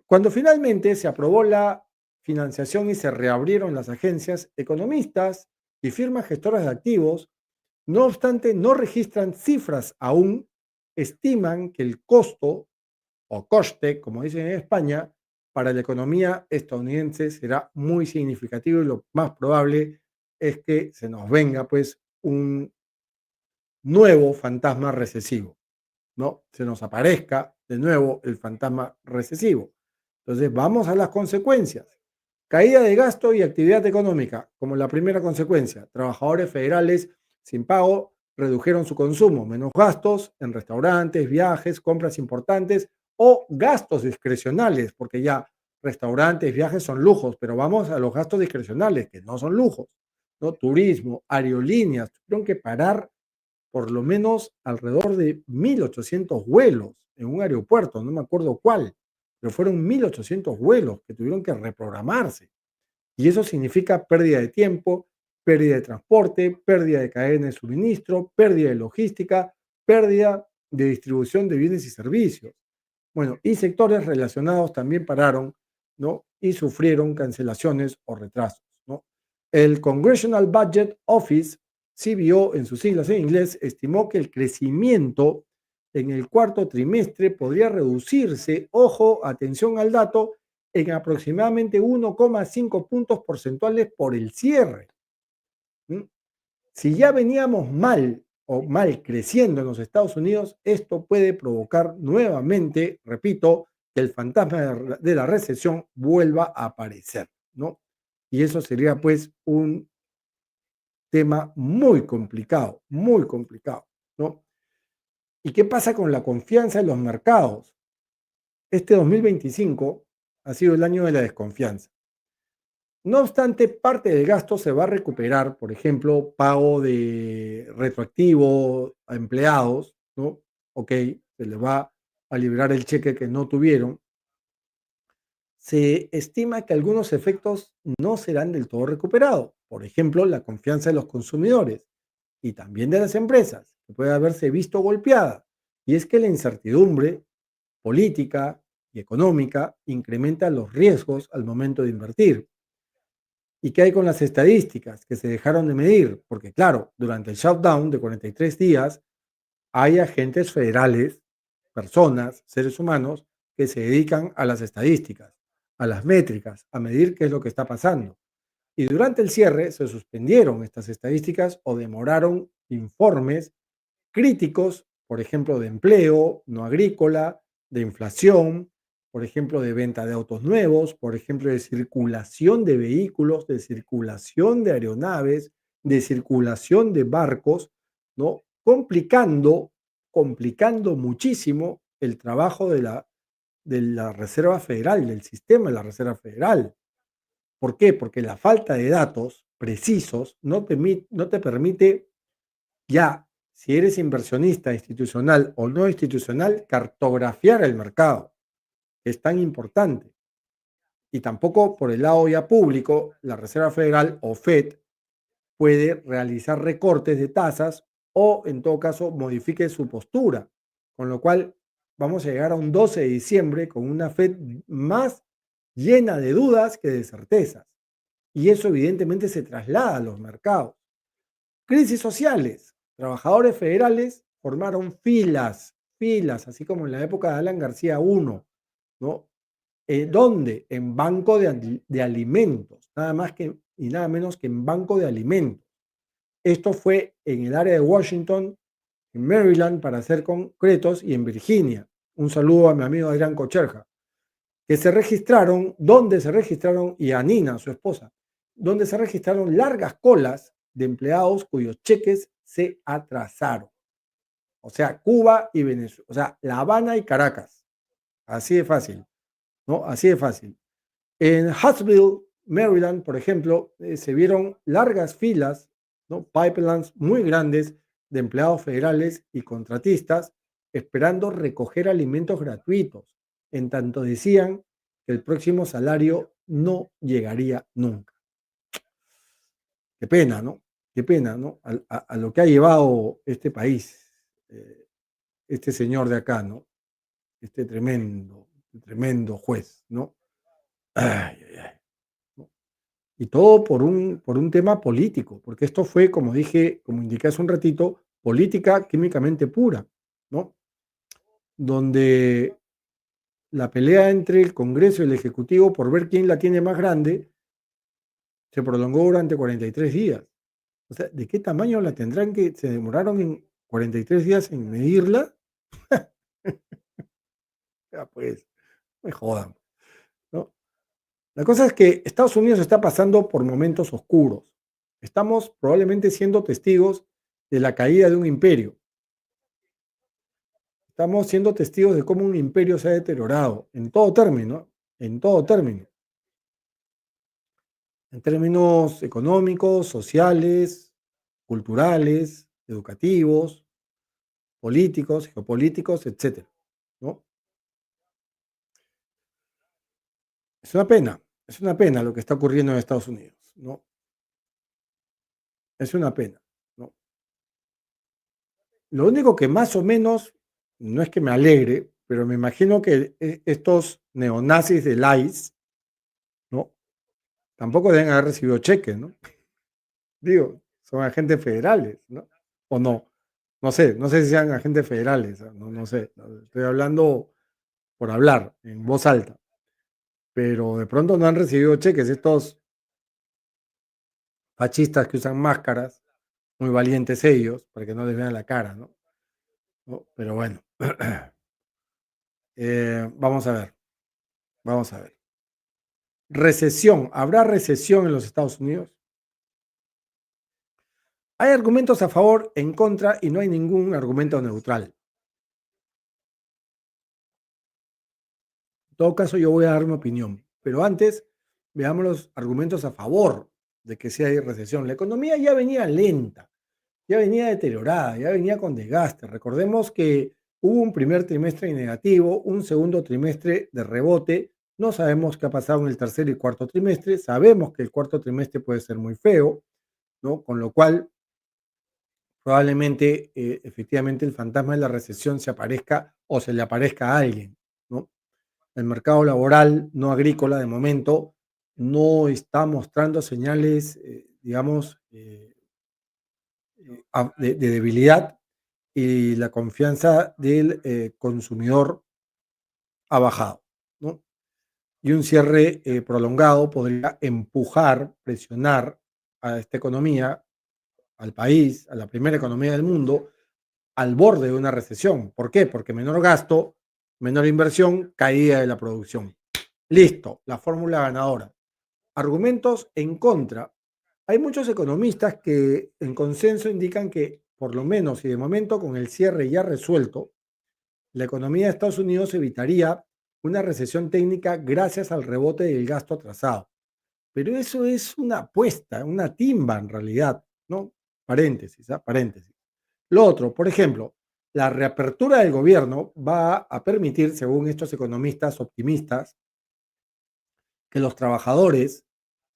Cuando finalmente se aprobó la financiación y se reabrieron las agencias, economistas y firmas gestoras de activos, no obstante, no registran cifras aún, estiman que el costo o coste, como dicen en España, para la economía estadounidense será muy significativo y lo más probable es que se nos venga pues un nuevo fantasma recesivo, ¿no? Se nos aparezca de nuevo el fantasma recesivo. Entonces, vamos a las consecuencias. Caída de gasto y actividad económica, como la primera consecuencia. Trabajadores federales sin pago redujeron su consumo, menos gastos en restaurantes, viajes, compras importantes o gastos discrecionales, porque ya restaurantes, viajes son lujos, pero vamos a los gastos discrecionales, que no son lujos, ¿no? Turismo, aerolíneas, tuvieron que parar por lo menos alrededor de 1.800 vuelos en un aeropuerto, no me acuerdo cuál, pero fueron 1.800 vuelos que tuvieron que reprogramarse. Y eso significa pérdida de tiempo, pérdida de transporte, pérdida de cadena de suministro, pérdida de logística, pérdida de distribución de bienes y servicios. Bueno, y sectores relacionados también pararon, ¿no? Y sufrieron cancelaciones o retrasos, ¿no? El Congressional Budget Office, CBO en sus siglas en inglés, estimó que el crecimiento en el cuarto trimestre podría reducirse, ojo, atención al dato, en aproximadamente 1,5 puntos porcentuales por el cierre. ¿Mm? Si ya veníamos mal o mal creciendo en los Estados Unidos, esto puede provocar nuevamente, repito, que el fantasma de la recesión vuelva a aparecer, ¿no? Y eso sería pues un tema muy complicado, ¿no? ¿Y qué pasa con la confianza en los mercados? Este 2025 ha sido el año de la desconfianza. No obstante, parte del gasto se va a recuperar, por ejemplo, pago de retroactivo a empleados, ¿no? Ok, se les va a liberar el cheque que no tuvieron. Se estima que algunos efectos no serán del todo recuperados, por ejemplo, la confianza de los consumidores y también de las empresas, que puede haberse visto golpeada. Y es que la incertidumbre política y económica incrementa los riesgos al momento de invertir. ¿Y qué hay con las estadísticas que se dejaron de medir? Porque claro, durante el shutdown de 43 días hay agentes federales, personas, seres humanos, que se dedican a las estadísticas, a las métricas, a medir qué es lo que está pasando. Y durante el cierre se suspendieron estas estadísticas o demoraron informes críticos, por ejemplo, de empleo no agrícola, de inflación, por ejemplo, de venta de autos nuevos, por ejemplo, de circulación de vehículos, de circulación de aeronaves, de circulación de barcos, ¿no? Complicando muchísimo el trabajo de la Reserva Federal, del sistema de la Reserva Federal. ¿Por qué? Porque la falta de datos precisos no te permite ya, si eres inversionista institucional o no institucional, cartografiar el mercado, que es tan importante. Y tampoco por el lado ya público, la Reserva Federal o Fed puede realizar recortes de tasas o en todo caso modifique su postura. Con lo cual vamos a llegar a un 12 de diciembre con una Fed más llena de dudas que de certezas. Y eso evidentemente se traslada a los mercados. Crisis sociales. Trabajadores federales formaron filas, así como en la época de Alan García I, ¿no? ¿Dónde? En banco de alimentos, nada más que y nada menos que en banco de alimentos. Esto fue en el área de Washington, en Maryland, para ser concretos, y en Virginia. Un saludo a mi amigo Adrián Cocherja, que se registraron, donde se registraron, y a Nina, su esposa, donde se registraron largas colas de empleados cuyos cheques se atrasaron. O sea, Cuba y Venezuela, o sea, La Habana y Caracas. Así de fácil, ¿no? Así de fácil. En Huntsville, Maryland, por ejemplo, se vieron largas filas, ¿no? Pipelines muy grandes de empleados federales y contratistas esperando recoger alimentos gratuitos, en tanto decían que el próximo salario no llegaría nunca. Qué pena, ¿no? Qué pena, ¿no? A lo que ha llevado este país, este señor de acá, ¿no? Este tremendo juez, ¿no? Ay, ay, ay. ¿No? Y todo por un tema político, porque esto fue, como dije, como indiqué hace un ratito, política químicamente pura, ¿no? Donde la pelea entre el Congreso y el Ejecutivo por ver quién la tiene más grande se prolongó durante 43 días. O sea, ¿de qué tamaño la tendrán que se demoraron en 43 días en medirla? Ya pues, me jodan, ¿no? La cosa es que Estados Unidos está pasando por momentos oscuros. Estamos probablemente siendo testigos de la caída de un imperio. Estamos siendo testigos de cómo un imperio se ha deteriorado en todo término, en términos económicos, sociales, culturales, educativos, políticos, geopolíticos, etcétera, ¿no? Es una pena lo que está ocurriendo en Estados Unidos, ¿no? Es una pena, ¿no? Lo único que más o menos, no es que me alegre, pero me imagino que estos neonazis del ICE, ¿no? Tampoco deben haber recibido cheques, ¿no? Digo, son agentes federales, ¿no? O no, no sé si sean agentes federales, no sé, estoy hablando por hablar en voz alta, pero de pronto no han recibido cheques estos fascistas que usan máscaras, muy valientes ellos, para que no les vean la cara, ¿no? ¿No? Pero bueno, vamos a ver, vamos a ver. Recesión, ¿habrá recesión en los Estados Unidos? Hay argumentos a favor, en contra, y no hay ningún argumento neutral. En todo caso, yo voy a dar mi opinión, pero antes veamos los argumentos a favor de que sí hay recesión. La economía ya venía lenta, ya venía deteriorada, ya venía con desgaste. Recordemos que hubo un primer trimestre negativo, un segundo trimestre de rebote. No sabemos qué ha pasado en el tercer y cuarto trimestre. Sabemos que el cuarto trimestre puede ser muy feo, ¿no? Con lo cual, probablemente, efectivamente, el fantasma de la recesión se aparezca o se le aparezca a alguien, ¿no? El mercado laboral no agrícola de momento no está mostrando señales, digamos, de debilidad y la confianza del consumidor ha bajado, ¿no? Y un cierre prolongado podría empujar, presionar a esta economía, al país, a la primera economía del mundo, al borde de una recesión. ¿Por qué? Porque menor gasto, menor inversión, caída de la producción. Listo, la fórmula ganadora. Argumentos en contra. Hay muchos economistas que en consenso indican que, por lo menos y de momento, con el cierre ya resuelto, la economía de Estados Unidos evitaría una recesión técnica gracias al rebote del gasto atrasado. Pero eso es una apuesta, una timba en realidad, ¿no? Paréntesis, ¿ah? Paréntesis. Lo otro, por ejemplo, la reapertura del gobierno va a permitir, según estos economistas optimistas, que los trabajadores,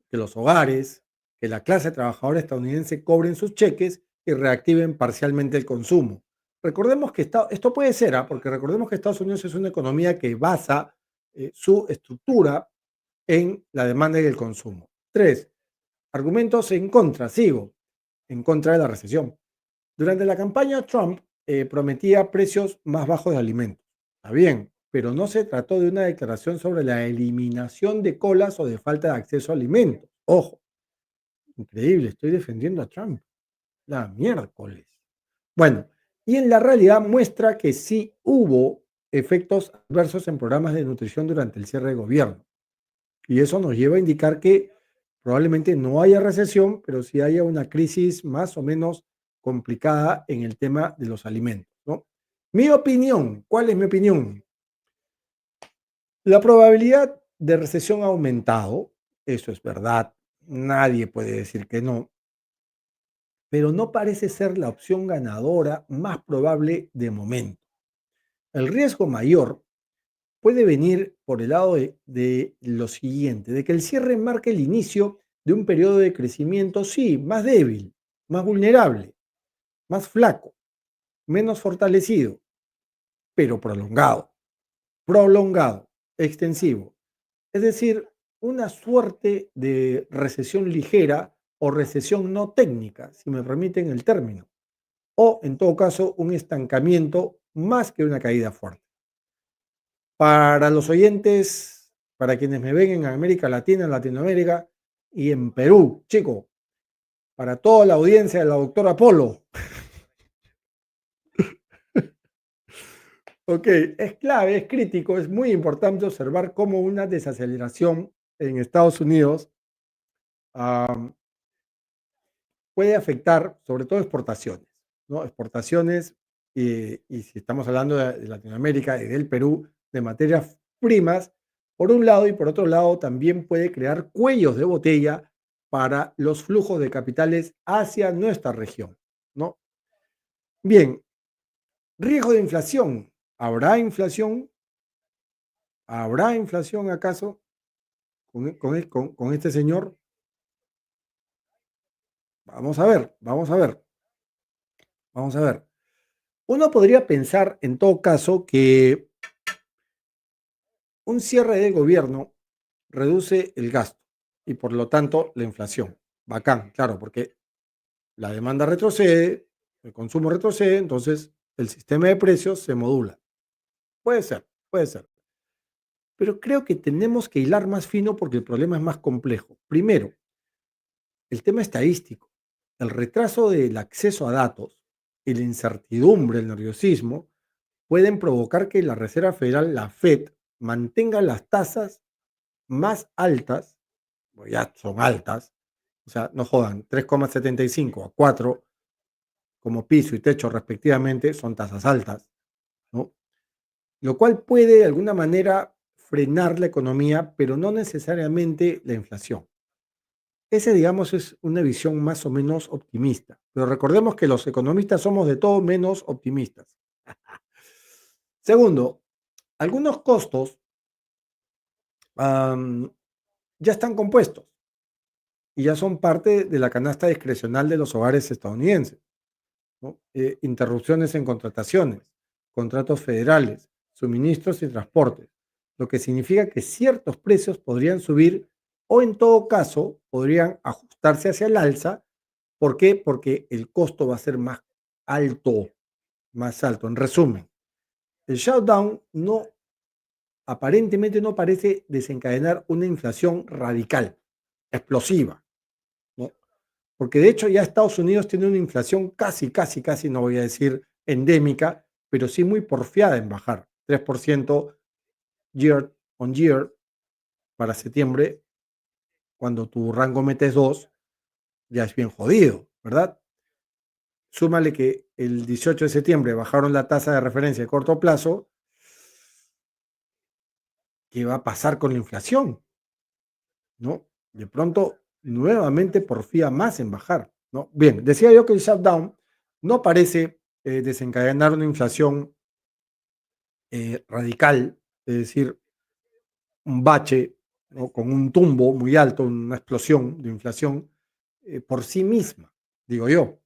que los hogares, que la clase trabajadora estadounidense cobren sus cheques y reactiven parcialmente el consumo. Recordemos que esto puede ser, ¿ah? Porque recordemos que Estados Unidos es una economía que basa su estructura en la demanda y el consumo. Tres, argumentos en contra, sigo, en contra de la recesión. Durante la campaña, Trump prometía precios más bajos de alimentos. Está bien, pero no se trató de una declaración sobre la eliminación de colas o de falta de acceso a alimentos. Ojo, increíble, estoy defendiendo a Trump. La miércoles. Bueno, y en la realidad muestra que sí hubo efectos adversos en programas de nutrición durante el cierre de gobierno. Y eso nos lleva a indicar que probablemente no haya recesión, pero sí haya una crisis más o menos complicada en el tema de los alimentos, ¿no? Mi opinión, ¿cuál es mi opinión? La probabilidad de recesión ha aumentado, eso es verdad, nadie puede decir que no, pero no parece ser la opción ganadora más probable de momento. El riesgo mayor puede venir por el lado de lo siguiente, de que el cierre marque el inicio de un periodo de crecimiento, sí, más débil, más vulnerable, más flaco, menos fortalecido, pero prolongado, extensivo. Es decir, una suerte de recesión ligera o recesión no técnica, si me permiten el término, o en todo caso un estancamiento más que una caída fuerte. Para los oyentes, para quienes me ven en América Latina, en Latinoamérica y en Perú, chico, para toda la audiencia de la doctora Polo, ok, es clave, es crítico, es muy importante observar cómo una desaceleración en Estados Unidos um, puede afectar sobre todo exportaciones, ¿no? Exportaciones, y si estamos hablando de Latinoamérica y del Perú, de materias primas, por un lado, y por otro lado también puede crear cuellos de botella para los flujos de capitales hacia nuestra región, ¿no? Bien, riesgo de inflación. ¿Habrá inflación? ¿Habrá inflación acaso con este señor? Vamos a ver, vamos a ver, vamos a ver. Uno podría pensar, en todo caso, que un cierre del gobierno reduce el gasto y por lo tanto la inflación. Bacán, claro, porque la demanda retrocede, el consumo retrocede, entonces el sistema de precios se modula. Puede ser, puede ser. Pero creo que tenemos que hilar más fino porque el problema es más complejo. Primero, el tema estadístico. El retraso del acceso a datos y la incertidumbre, el nerviosismo, pueden provocar que la Reserva Federal, la Fed, mantenga las tasas más altas, pues ya son altas, o sea, no jodan, 3,75 a 4 como piso y techo respectivamente, son tasas altas, ¿no? Lo cual puede de alguna manera frenar la economía, pero no necesariamente la inflación. Ese, digamos, es una visión más o menos optimista, pero recordemos que los economistas somos de todo menos optimistas. Segundo, algunos costos um, ya están compuestos y ya son parte de la canasta discrecional de los hogares estadounidenses, ¿no? Interrupciones en contrataciones, contratos federales, suministros y transportes, lo que significa que ciertos precios podrían subir o en todo caso podrían ajustarse hacia el alza. ¿Por qué? Porque el costo va a ser más alto, más alto. En resumen, el shutdown no, aparentemente no parece desencadenar una inflación radical, explosiva, ¿no? Porque de hecho ya Estados Unidos tiene una inflación casi, no voy a decir endémica, pero sí muy porfiada en bajar. 3% year on year para septiembre, cuando tu rango metes 2, ya es bien jodido, ¿verdad? Súmale que el 18 de septiembre bajaron la tasa de referencia de corto plazo. ¿Qué va a pasar con la inflación? ¿No? De pronto, nuevamente porfía más en bajar, ¿no? Bien, decía yo que el shutdown no parece desencadenar una inflación radical, es decir, un bache, ¿no? Con un tumbo muy alto, una explosión de inflación por sí misma, digo yo,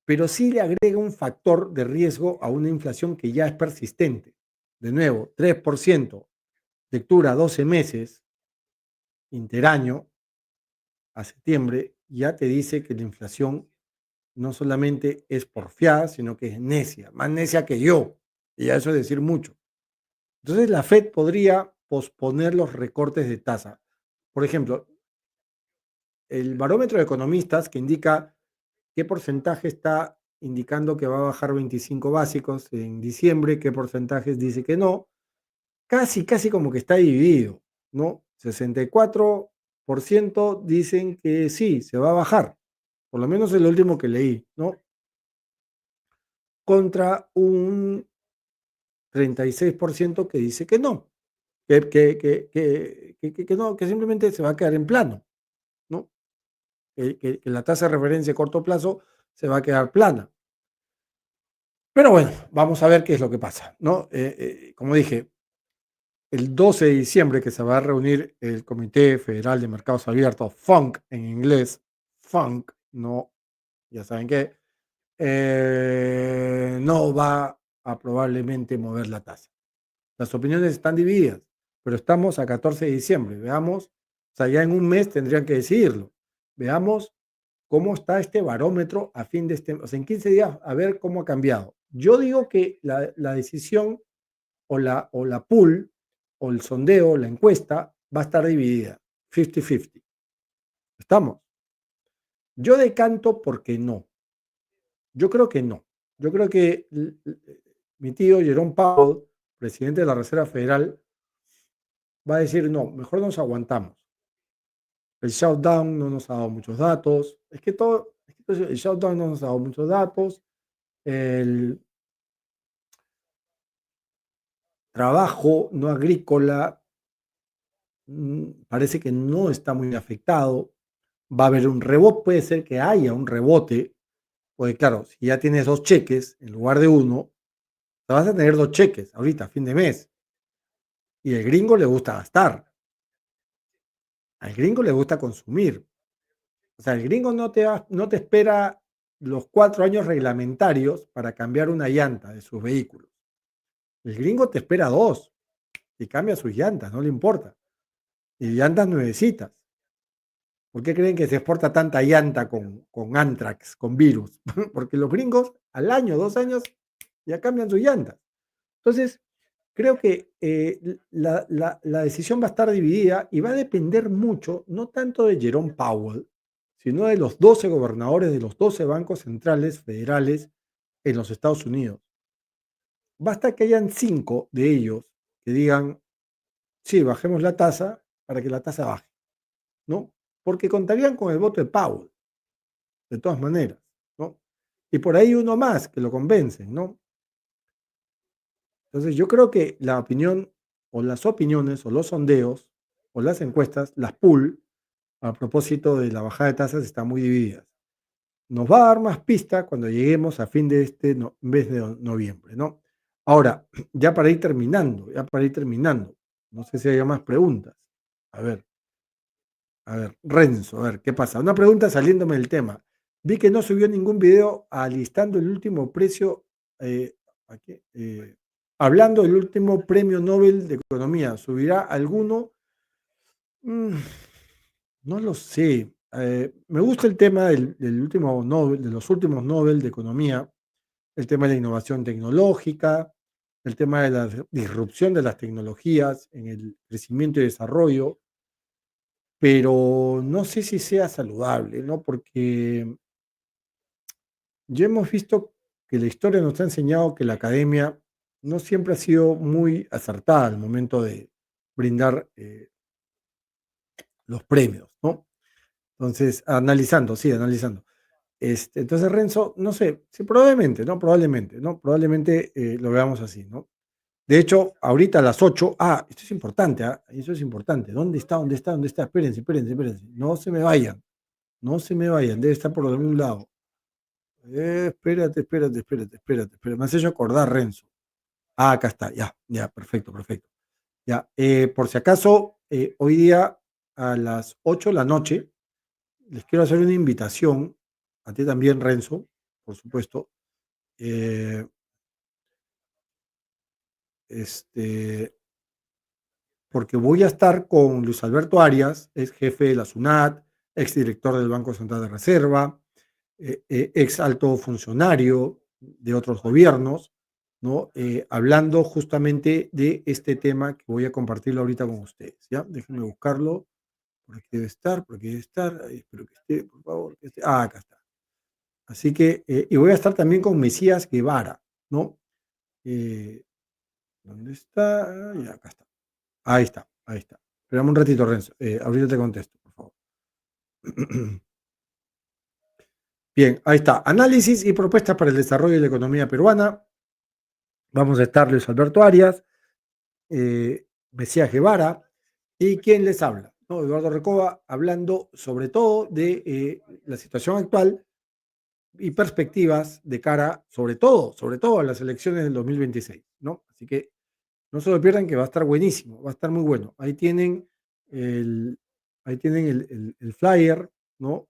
pero sí le agrega un factor de riesgo a una inflación que ya es persistente. De nuevo, 3%, lectura 12 meses, interaño a septiembre, ya te dice que la inflación no solamente es porfiada, sino que es necia, más necia que yo. Y ya eso es decir mucho. Entonces la Fed podría posponer los recortes de tasa. Por ejemplo, el barómetro de economistas que indica qué porcentaje está indicando que va a bajar 25 básicos en diciembre, qué porcentajes dice que no. Casi, casi como que está dividido, ¿no? 64% dicen que sí, se va a bajar, por lo menos el último que leí, ¿no? Contra un 36% que dice que no, que no, que simplemente se va a quedar en plano, ¿no? Que la tasa de referencia a corto plazo se va a quedar plana. Pero bueno, vamos a ver qué es lo que pasa, ¿no? Como dije, el 12 de diciembre que se va a reunir el Comité Federal de Mercados Abiertos, FUNC en inglés, FUNC, no, ya saben qué, no va a probablemente mover la tasa. Las opiniones están divididas, pero estamos a 14 de diciembre, veamos, o sea, ya en un mes tendrían que decidirlo. Veamos cómo está este barómetro a fin de este, o sea, en 15 días, a ver cómo ha cambiado. Yo digo que la decisión o la pool, o el sondeo, la encuesta, va a estar dividida, 50-50. ¿Estamos? Yo decanto porque no. Yo creo que no. Yo creo que mi tío Jerome Powell, presidente de la Reserva Federal, va a decir, no, mejor nos aguantamos. El shutdown no nos ha dado muchos datos. El shutdown no nos ha dado muchos datos. El trabajo no agrícola parece que no está muy afectado. Va a haber un rebote, puede ser que haya un rebote, porque claro, si ya tienes dos cheques en lugar de uno, te vas a tener dos cheques ahorita, a fin de mes. Y al gringo le gusta gastar, al gringo le gusta consumir. O sea, el gringo no te espera los 4 años reglamentarios para cambiar una llanta de sus vehículos. El gringo te espera 2 y cambia sus llantas, no le importa. Y llantas nuevecitas. ¿Por qué creen que se exporta tanta llanta con anthrax, con virus? Porque los gringos al año, 2 años, ya cambian sus llantas. Entonces, creo que la decisión va a estar dividida y va a depender mucho, no tanto de Jerome Powell, sino de los 12 gobernadores de los 12 bancos centrales federales en los Estados Unidos. Basta que hayan 5 de ellos que digan, sí, bajemos la tasa para que la tasa baje, ¿no? Porque contarían con el voto de Powell, de todas maneras, ¿no? Y por ahí uno más que lo convencen, ¿no? Entonces yo creo que la opinión o las opiniones o los sondeos o las encuestas, las pool, a propósito de la bajada de tasas, están muy divididas. Nos va a dar más pista cuando lleguemos a fin de este mes de noviembre, ¿no? Ahora, ya para ir terminando, no sé si hay más preguntas. A ver, Renzo, a ver, ¿qué pasa? Una pregunta saliéndome del tema. Vi que no subió ningún video alistando el último precio, eh, aquí, hablando del último premio Nobel de Economía. ¿Subirá alguno? Mm, no lo sé. Me gusta el tema del último Nobel, de los últimos Nobel de Economía, el tema de la innovación tecnológica, el tema de la disrupción de las tecnologías en el crecimiento y desarrollo, pero no sé si sea saludable, ¿no? Porque ya hemos visto que la historia nos ha enseñado que la academia no siempre ha sido muy acertada al momento de brindar los premios, ¿no? Entonces, analizando, sí, analizando. Entonces, Renzo, no sé, sí, probablemente, ¿no? Probablemente, ¿no? Probablemente lo veamos así, ¿no? De hecho, ahorita a las 8, esto es importante, eso es importante. ¿Dónde está? ¿Dónde está? ¿Dónde está? Espérense, espérense, espérense. No se me vayan, no se me vayan, debe estar por algún lado. Espérate. Me has hecho acordar, Renzo. Acá está, ya, ya, perfecto, perfecto. Ya, por si acaso, hoy día a las 8 de la noche, les quiero hacer una invitación, a ti también, Renzo, por supuesto. eh, este, Porque voy a estar con Luis Alberto Arias, ex jefe de la SUNAT, ex director del Banco Central de Reserva, ex alto funcionario de otros gobiernos, ¿no? Hablando justamente de este tema que voy a compartirlo ahorita con ustedes. ¿Ya? Déjenme buscarlo. Por aquí debe estar, por aquí debe estar. Espero que esté, por favor. Acá está. Así que, y voy a estar también con Mesías Guevara, ¿no? Eh, ¿Dónde está? Ya, acá está. Ahí está, ahí está. Esperamos un ratito, Renzo. Ahorita te contesto, por favor. Bien, ahí está. Análisis y propuestas para el desarrollo de la economía peruana. Vamos a estar Luis Alberto Arias, Mesías Guevara y quien les habla, ¿no? Eduardo Recoba, hablando sobre todo de la situación actual y perspectivas de cara, sobre todo a las elecciones del 2026, ¿no? Así que no se lo pierdan que va a estar buenísimo, va a estar muy bueno. El, ahí tienen el flyer, ¿no?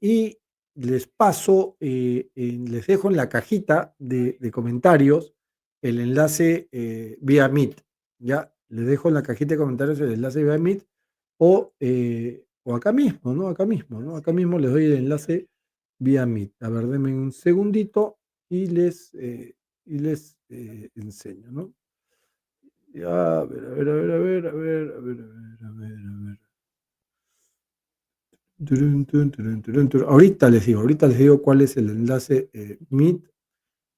Y les paso, les dejo en la cajita de comentarios el enlace vía Meet. Ya, les dejo en la cajita de comentarios el enlace vía Meet o acá mismo, ¿no? Acá mismo, ¿no? Acá mismo les doy el enlace vía Meet. A ver, denme un segundito y les enseño, ¿no? Ya, a ver, a ver, a ver, a ver, a ver, a ver, a ver, a ver, a ver. Turun, turun, turun, turun, turun. Ahorita les digo cuál es el enlace Meet.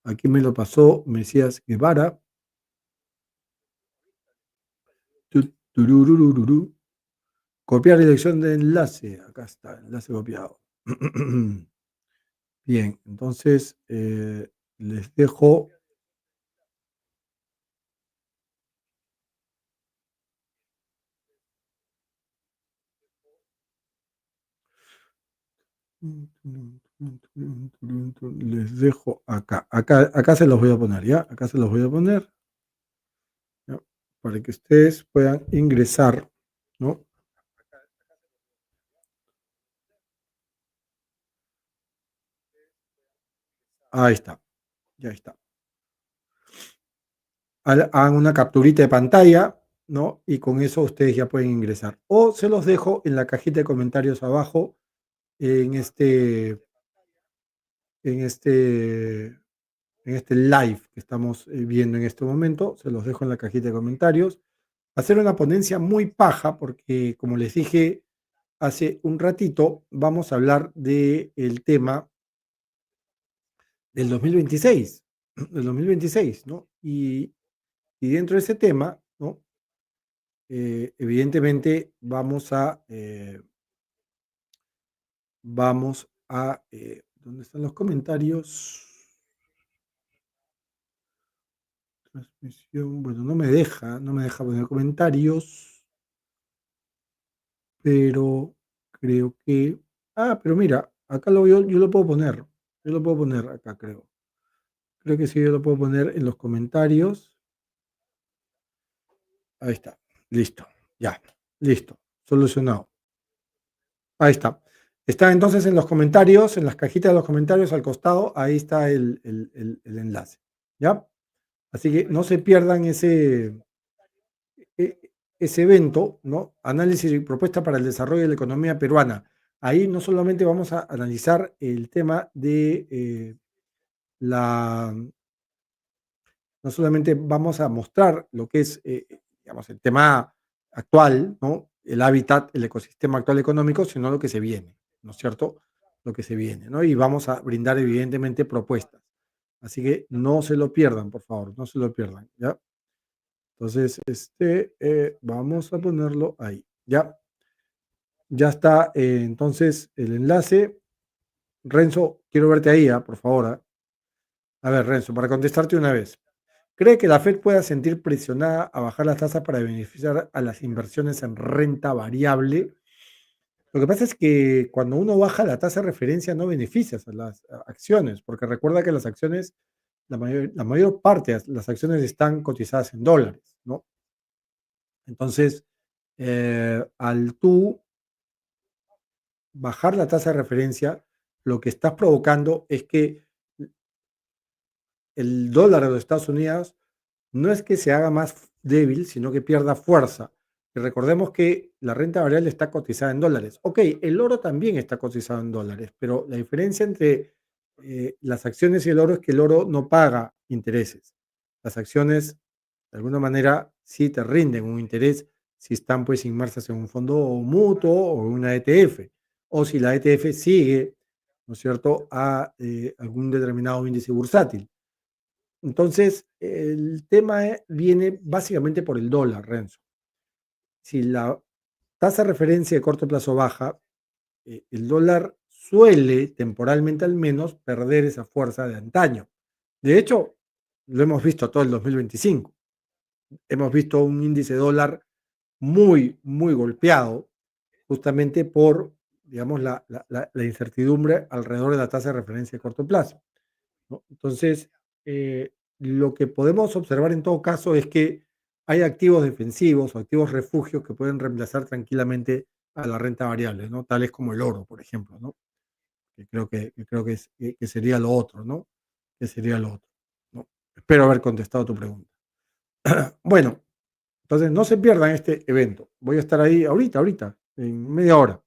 Aquí me lo pasó Mesías Guevara. Turururururu. Copiar dirección de enlace. Acá está, enlace copiado. Bien, entonces les dejo. Les dejo acá. Acá se los voy a poner, ¿ya? Acá se los voy a poner, ¿ya? Para que ustedes puedan ingresar, ¿no? Ahí está, ya está. Hagan una capturita de pantalla, ¿no? Y con eso ustedes ya pueden ingresar. O se los dejo en la cajita de comentarios abajo, en este, en este, en este live que estamos viendo en este momento. Se los dejo en la cajita de comentarios. Va a ser una ponencia muy paja porque, como les dije hace un ratito, vamos a hablar del tema del 2026, del 2026, ¿no? Y dentro de ese tema, ¿no? Evidentemente ¿dónde están los comentarios? Transmisión, bueno, no me deja poner comentarios, pero creo que, pero mira, acá yo lo puedo poner acá, creo que sí, yo lo puedo poner en los comentarios, ahí está, listo, ya, listo, solucionado. Ahí está. Está entonces en los comentarios, en las cajitas de los comentarios al costado, ahí está el enlace. ¿Ya? Así que no se pierdan e- ese evento, ¿no? Análisis y propuesta para el desarrollo de la economía peruana. Ahí no solamente vamos a analizar el tema de la no solamente vamos a mostrar lo que es, digamos, el tema actual, ¿no? El hábitat, el ecosistema actual económico, sino lo que se viene, ¿no es cierto? Lo que se viene, ¿no? Y vamos a brindar, evidentemente, propuestas. Así que no se lo pierdan, por favor, no se lo pierdan, ¿ya? Entonces, vamos a ponerlo ahí, ¿ya? Ya está, entonces, el enlace. Renzo, quiero verte ahí, por favor. A ver, Renzo, para contestarte una vez. ¿Cree que la Fed pueda sentir presionada a bajar las tasas para beneficiar a las inversiones en renta variable? Lo que pasa es que cuando uno baja la tasa de referencia no beneficias a las acciones, porque recuerda que las acciones, la mayor parte de las acciones están cotizadas en dólares, ¿no? Entonces, al tú bajar la tasa de referencia, lo que estás provocando es que el dólar de los Estados Unidos no es que se haga más débil, sino que pierda fuerza. Y recordemos que la renta variable está cotizada en dólares. Ok, el oro también está cotizado en dólares, pero la diferencia entre las acciones y el oro es que el oro no paga intereses. Las acciones, de alguna manera, sí te rinden un interés si están pues inmersas en un fondo mutuo o en una ETF. o si la ETF sigue, ¿no es cierto?, a algún determinado índice bursátil. Entonces, el tema viene básicamente por el dólar, Renzo. Si la tasa de referencia de corto plazo baja, el dólar suele, temporalmente al menos, perder esa fuerza de antaño. De hecho, lo hemos visto todo el 2025. Hemos visto un índice dólar muy, muy golpeado, justamente por, digamos, la incertidumbre alrededor de la tasa de referencia de corto plazo, ¿no? Entonces, lo que podemos observar en todo caso es que hay activos defensivos o activos refugios que pueden reemplazar tranquilamente a la renta variable, ¿no? Tales como el oro, por ejemplo, ¿no? Que sería lo otro, ¿no? Que sería lo otro, ¿no? Espero haber contestado tu pregunta. Bueno, entonces no se pierdan este evento. Voy a estar ahí ahorita, en media hora.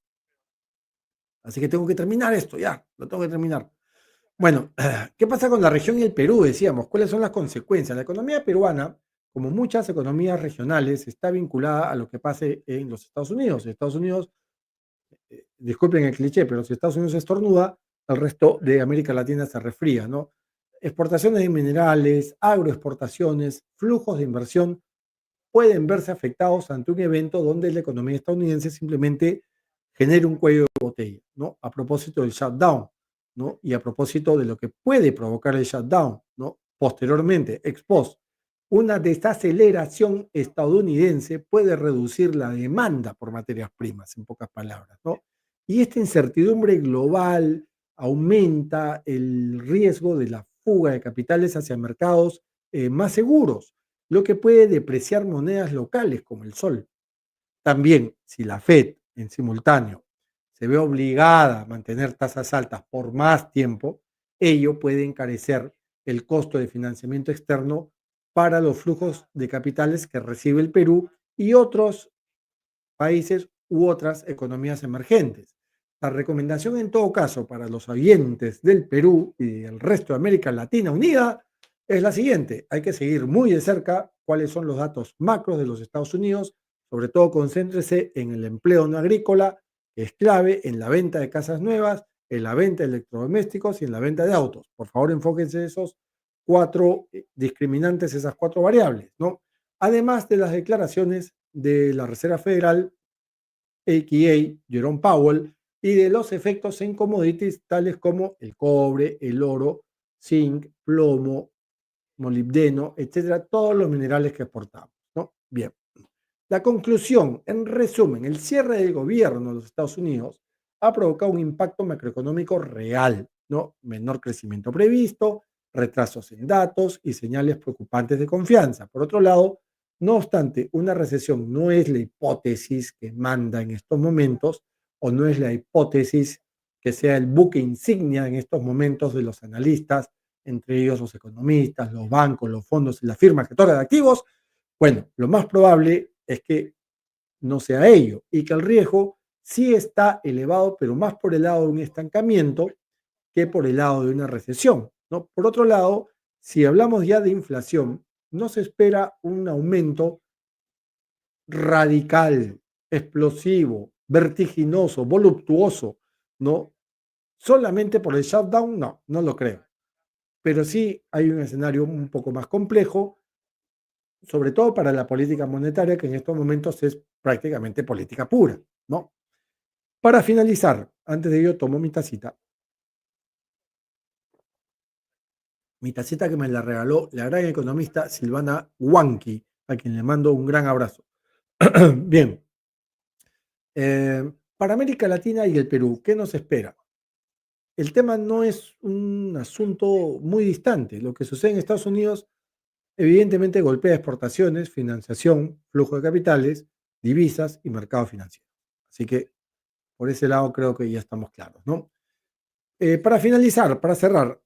Así que tengo que terminar esto, ya, lo tengo que terminar. Bueno, ¿qué pasa con la región y el Perú? Decíamos, ¿cuáles son las consecuencias? La economía peruana, como muchas economías regionales, está vinculada a lo que pase en los Estados Unidos. Estados Unidos, disculpen el cliché, pero si Estados Unidos estornuda, el resto de América Latina se resfría, ¿no? Exportaciones de minerales, agroexportaciones, flujos de inversión pueden verse afectados ante un evento donde la economía estadounidense simplemente genere un cuello de botella, ¿no? A propósito del shutdown, ¿no? Y a propósito de lo que puede provocar el shutdown, ¿no? Posteriormente, ex post, una desaceleración estadounidense puede reducir la demanda por materias primas, en pocas palabras, ¿no? Y esta incertidumbre global aumenta el riesgo de la fuga de capitales hacia mercados más seguros, lo que puede depreciar monedas locales como el sol. También, si la Fed en simultáneo se ve obligada a mantener tasas altas por más tiempo, ello puede encarecer el costo de financiamiento externo para los flujos de capitales que recibe el Perú y otros países u otras economías emergentes. La recomendación en todo caso para los oyentes del Perú y el resto de América Latina Unida es la siguiente. Hay que seguir muy de cerca cuáles son los datos macros de los Estados Unidos, sobre todo concéntrese en el empleo no agrícola, que es clave en la venta de casas nuevas, en la venta de electrodomésticos y en la venta de autos. Por favor, enfóquense en esos cuatro discriminantes, esas cuatro variables, ¿no? Además de las declaraciones de la Reserva Federal, a.k.a. Jerome Powell, y de los efectos en commodities tales como el cobre, el oro, zinc, plomo, molibdeno, etcétera, todos los minerales que exportamos, ¿no? Bien. La conclusión, en resumen, el cierre del gobierno de los Estados Unidos ha provocado un impacto macroeconómico real, ¿no? Menor crecimiento previsto, retrasos en datos y señales preocupantes de confianza. Por otro lado, no obstante, una recesión no es la hipótesis que manda en estos momentos o no es la hipótesis que sea el buque insignia en estos momentos de los analistas, entre ellos los economistas, los bancos, los fondos y las firmas gestoras de activos. Bueno, lo más probable es que no sea ello y que el riesgo sí está elevado, pero más por el lado de un estancamiento que por el lado de una recesión, ¿no? Por otro lado, si hablamos ya de inflación, no se espera un aumento radical, explosivo, vertiginoso, voluptuoso, ¿no? Solamente por el shutdown, no, no lo creo. Pero sí hay un escenario un poco más complejo, sobre todo para la política monetaria, que en estos momentos es prácticamente política pura, ¿no? Para finalizar, antes de ello tomo mi tacita que me la regaló la gran economista Silvana Huanqui, a quien le mando un gran abrazo. Bien, para América Latina y el Perú, ¿qué nos espera? El tema no es un asunto muy distante. Lo que sucede en Estados Unidos evidentemente golpea exportaciones, financiación, flujo de capitales, divisas y mercado financiero. Así que por ese lado creo que ya estamos claros, ¿no? Para finalizar, para cerrar,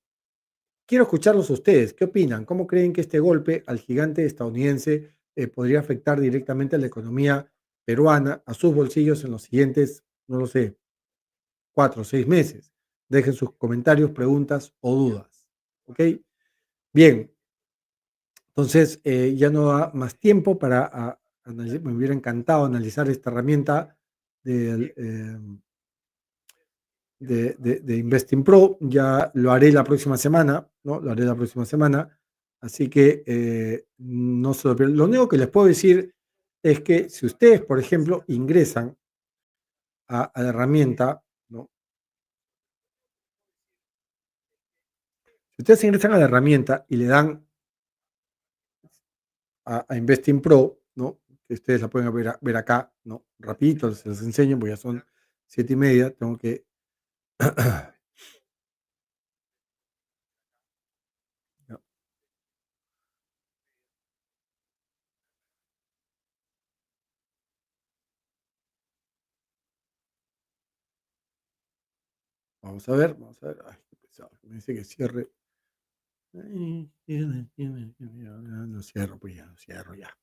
quiero escucharlos a ustedes. ¿Qué opinan? ¿Cómo creen que este golpe al gigante estadounidense podría afectar directamente a la economía peruana, a sus bolsillos en los siguientes, no lo sé, 4 o 6 meses? Dejen sus comentarios, preguntas o dudas. ¿Ok? Bien, entonces ya no da más tiempo para analizar. Me hubiera encantado analizar esta herramienta del de Investing Pro. Ya lo haré la próxima semana, ¿no? Lo haré la próxima semana. Así que no se lo pierdan. Lo único que les puedo decir es que si ustedes, por ejemplo, ingresan a la herramienta, ¿no? Si ustedes ingresan a la herramienta y le dan a Investing Pro, ¿no? Que ustedes la pueden ver acá, ¿no? Rapidito, se los enseño, porque ya son 7:30, tengo que... Vamos a ver, vamos a ver. Ay, qué pesado. Me dice que cierre. Ay, no cierro, pues ya, no cierro ya.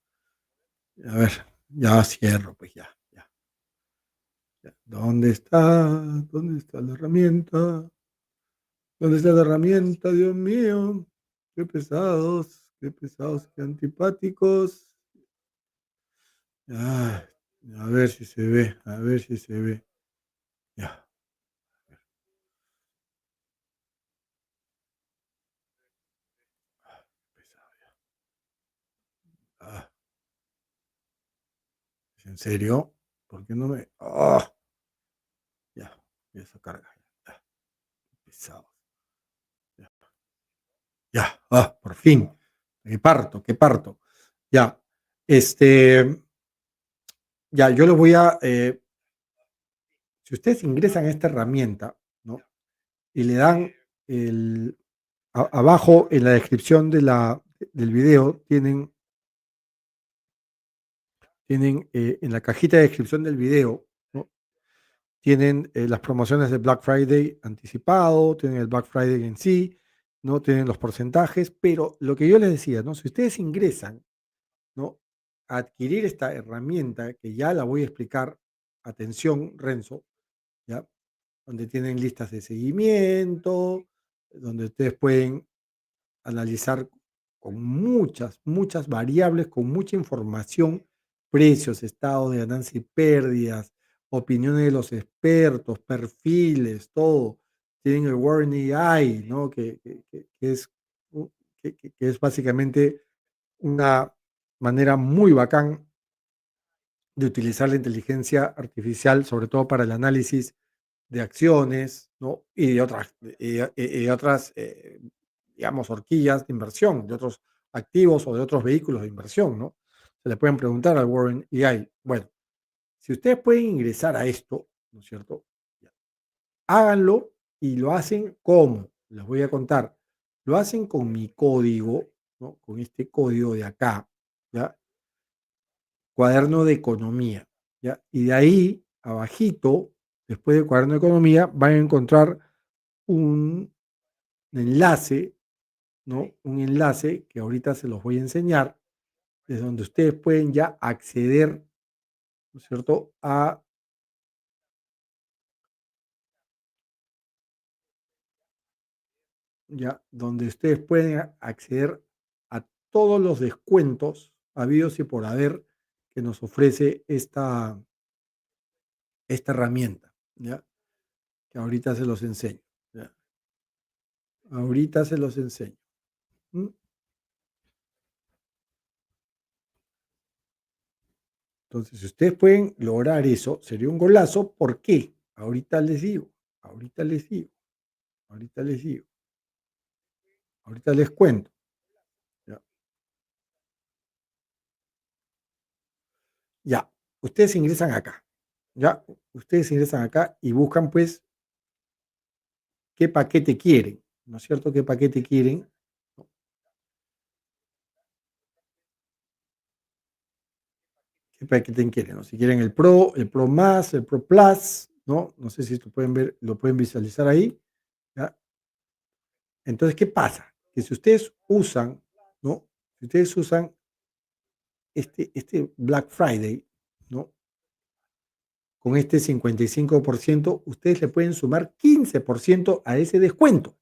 A ver, ya cierro, pues ya, ya, ya. ¿Dónde está? ¿Dónde está la herramienta? ¿Dónde está la herramienta, Dios mío? Qué antipáticos. Ay, a ver si se ve, a ver si se ve. Ya, pesado ya. Ah, ¿es en serio? ¿Por qué no me...? Ah, ya, eso carga. Ya, pesado. Ya, ya, por fin. Qué parto, qué parto. Ya, este, ya, yo les voy a, si ustedes ingresan a esta herramienta, ¿no? Y le dan el, abajo en la descripción del video, tienen en la cajita de descripción del video, ¿no? Tienen las promociones de Black Friday anticipado, tienen el Black Friday en sí, ¿no? Tienen los porcentajes, pero lo que yo les decía, ¿no? Si ustedes ingresan, ¿no? A adquirir esta herramienta, que ya la voy a explicar, atención, Renzo, ¿ya? Donde tienen listas de seguimiento, donde ustedes pueden analizar con muchas, muchas variables, con mucha información, precios, estado de ganancia y pérdidas, opiniones de los expertos, perfiles, todo. Tienen el Warren AI, ¿no? Que es, que es básicamente una manera muy bacán de utilizar la inteligencia artificial, sobre todo para el análisis de acciones, ¿no? Y de otras, digamos, horquillas de inversión, de otros activos o de otros vehículos de inversión, ¿no? Se le pueden preguntar al Warren AI. Bueno, si ustedes pueden ingresar a esto, ¿no es cierto? Háganlo y lo hacen ¿cómo? Les voy a contar. Lo hacen con mi código, ¿no? Con este código de acá, ¿ya? Cuaderno de economía, ¿ya? Y de ahí, abajito, después del cuaderno de economía, van a encontrar un enlace, ¿no? Un enlace que ahorita se los voy a enseñar, desde donde ustedes pueden ya acceder, ¿no es cierto?, ya, donde ustedes pueden acceder a todos los descuentos habidos y por haber que nos ofrece esta herramienta, ¿ya? Que ahorita se los enseño, ¿ya? Ahorita se los enseño. ¿Mm? Entonces, si ustedes pueden lograr eso, sería un golazo. ¿Por qué? Ahorita les digo, ahorita les digo, ahorita les digo, ahorita les cuento. Ya, ya. Ustedes ingresan acá, ya, ustedes ingresan acá y buscan pues qué paquete quieren, ¿no es cierto? ¿Qué paquete quieren? ¿No? ¿Qué paquete quieren? ¿No? Si quieren el Pro Más, el Pro Plus, ¿no? No sé si esto pueden ver, lo pueden visualizar ahí, ¿ya? Entonces, ¿qué pasa? Que si ustedes usan, ¿no? Si ustedes usan este Black Friday, ¿no? Con este 55%, ustedes le pueden sumar 15% a ese descuento,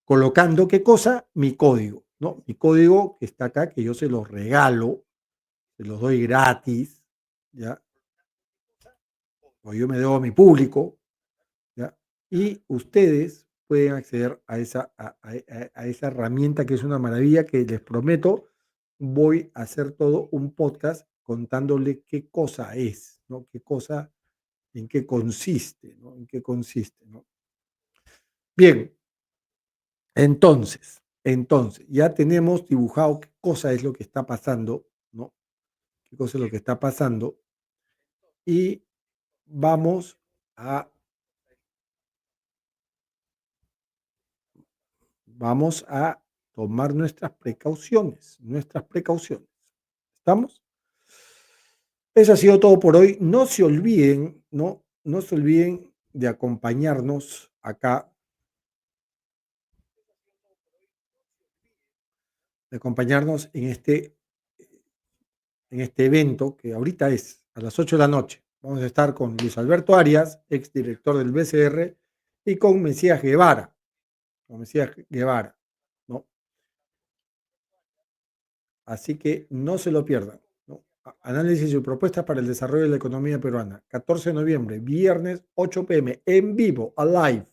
colocando qué cosa, mi código, ¿no? Mi código que está acá, que yo se los regalo, se los doy gratis, ¿ya? O yo me debo a mi público, ¿ya? y ustedes pueden acceder a esa herramienta que es una maravilla que les prometo, voy a hacer todo un podcast contándole qué cosa es, ¿no? Qué cosa, en qué consiste, ¿no? En qué consiste, ¿no? Bien, entonces, ya tenemos dibujado qué cosa es lo que está pasando, ¿no? Qué cosa es lo que está pasando y vamos a, vamos a tomar nuestras precauciones, nuestras precauciones. ¿Estamos? Eso ha sido todo por hoy. No se olviden, ¿no? No se olviden de acompañarnos acá, de acompañarnos en este evento que ahorita es a las 8 de la noche. Vamos a estar con Luis Alberto Arias, exdirector del BCR, y con Mesías Guevara, ¿no? Así que no se lo pierdan, ¿no? Análisis y propuestas para el desarrollo de la economía peruana. 14 de noviembre, viernes, 8 p.m., en vivo, alive.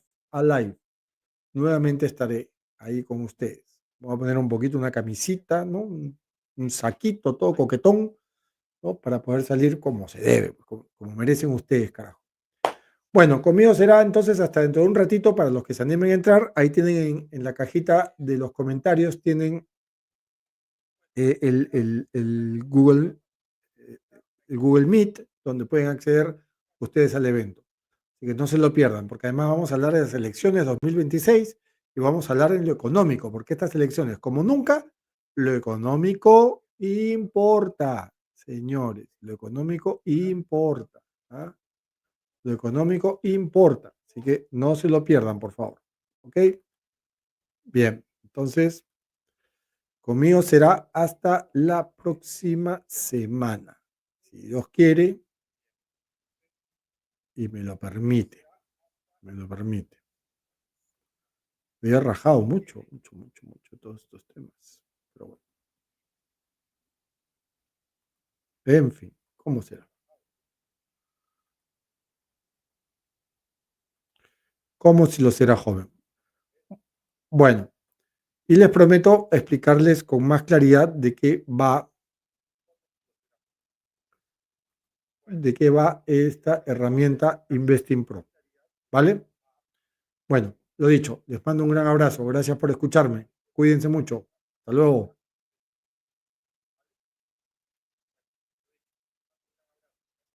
Nuevamente estaré ahí con ustedes. Voy a poner un poquito una camisita, ¿no? Un saquito todo coquetón, ¿no? Para poder salir como se debe, como merecen ustedes, carajo. Bueno, conmigo será entonces hasta dentro de un ratito para los que se animen a entrar. Ahí tienen en la cajita de los comentarios, tienen el Google, eh, el Google Meet, donde pueden acceder ustedes al evento. Así que no se lo pierdan, porque además vamos a hablar de las elecciones 2026 y vamos a hablar de lo económico, porque estas elecciones, como nunca, lo económico importa, señores, lo económico importa. ¿Ah? Lo económico importa, así que no se lo pierdan, por favor. ¿Ok? Bien, entonces, conmigo será hasta la próxima semana, si Dios quiere y me lo permite, me lo permite. Me he rajado mucho todos estos temas. Pero bueno, en fin, ¿cómo será? Como si lo será joven. Bueno, y les prometo explicarles con más claridad de qué va esta herramienta Investing Pro. ¿Vale? Bueno, lo dicho, les mando un gran abrazo. Gracias por escucharme. Cuídense mucho. Hasta luego.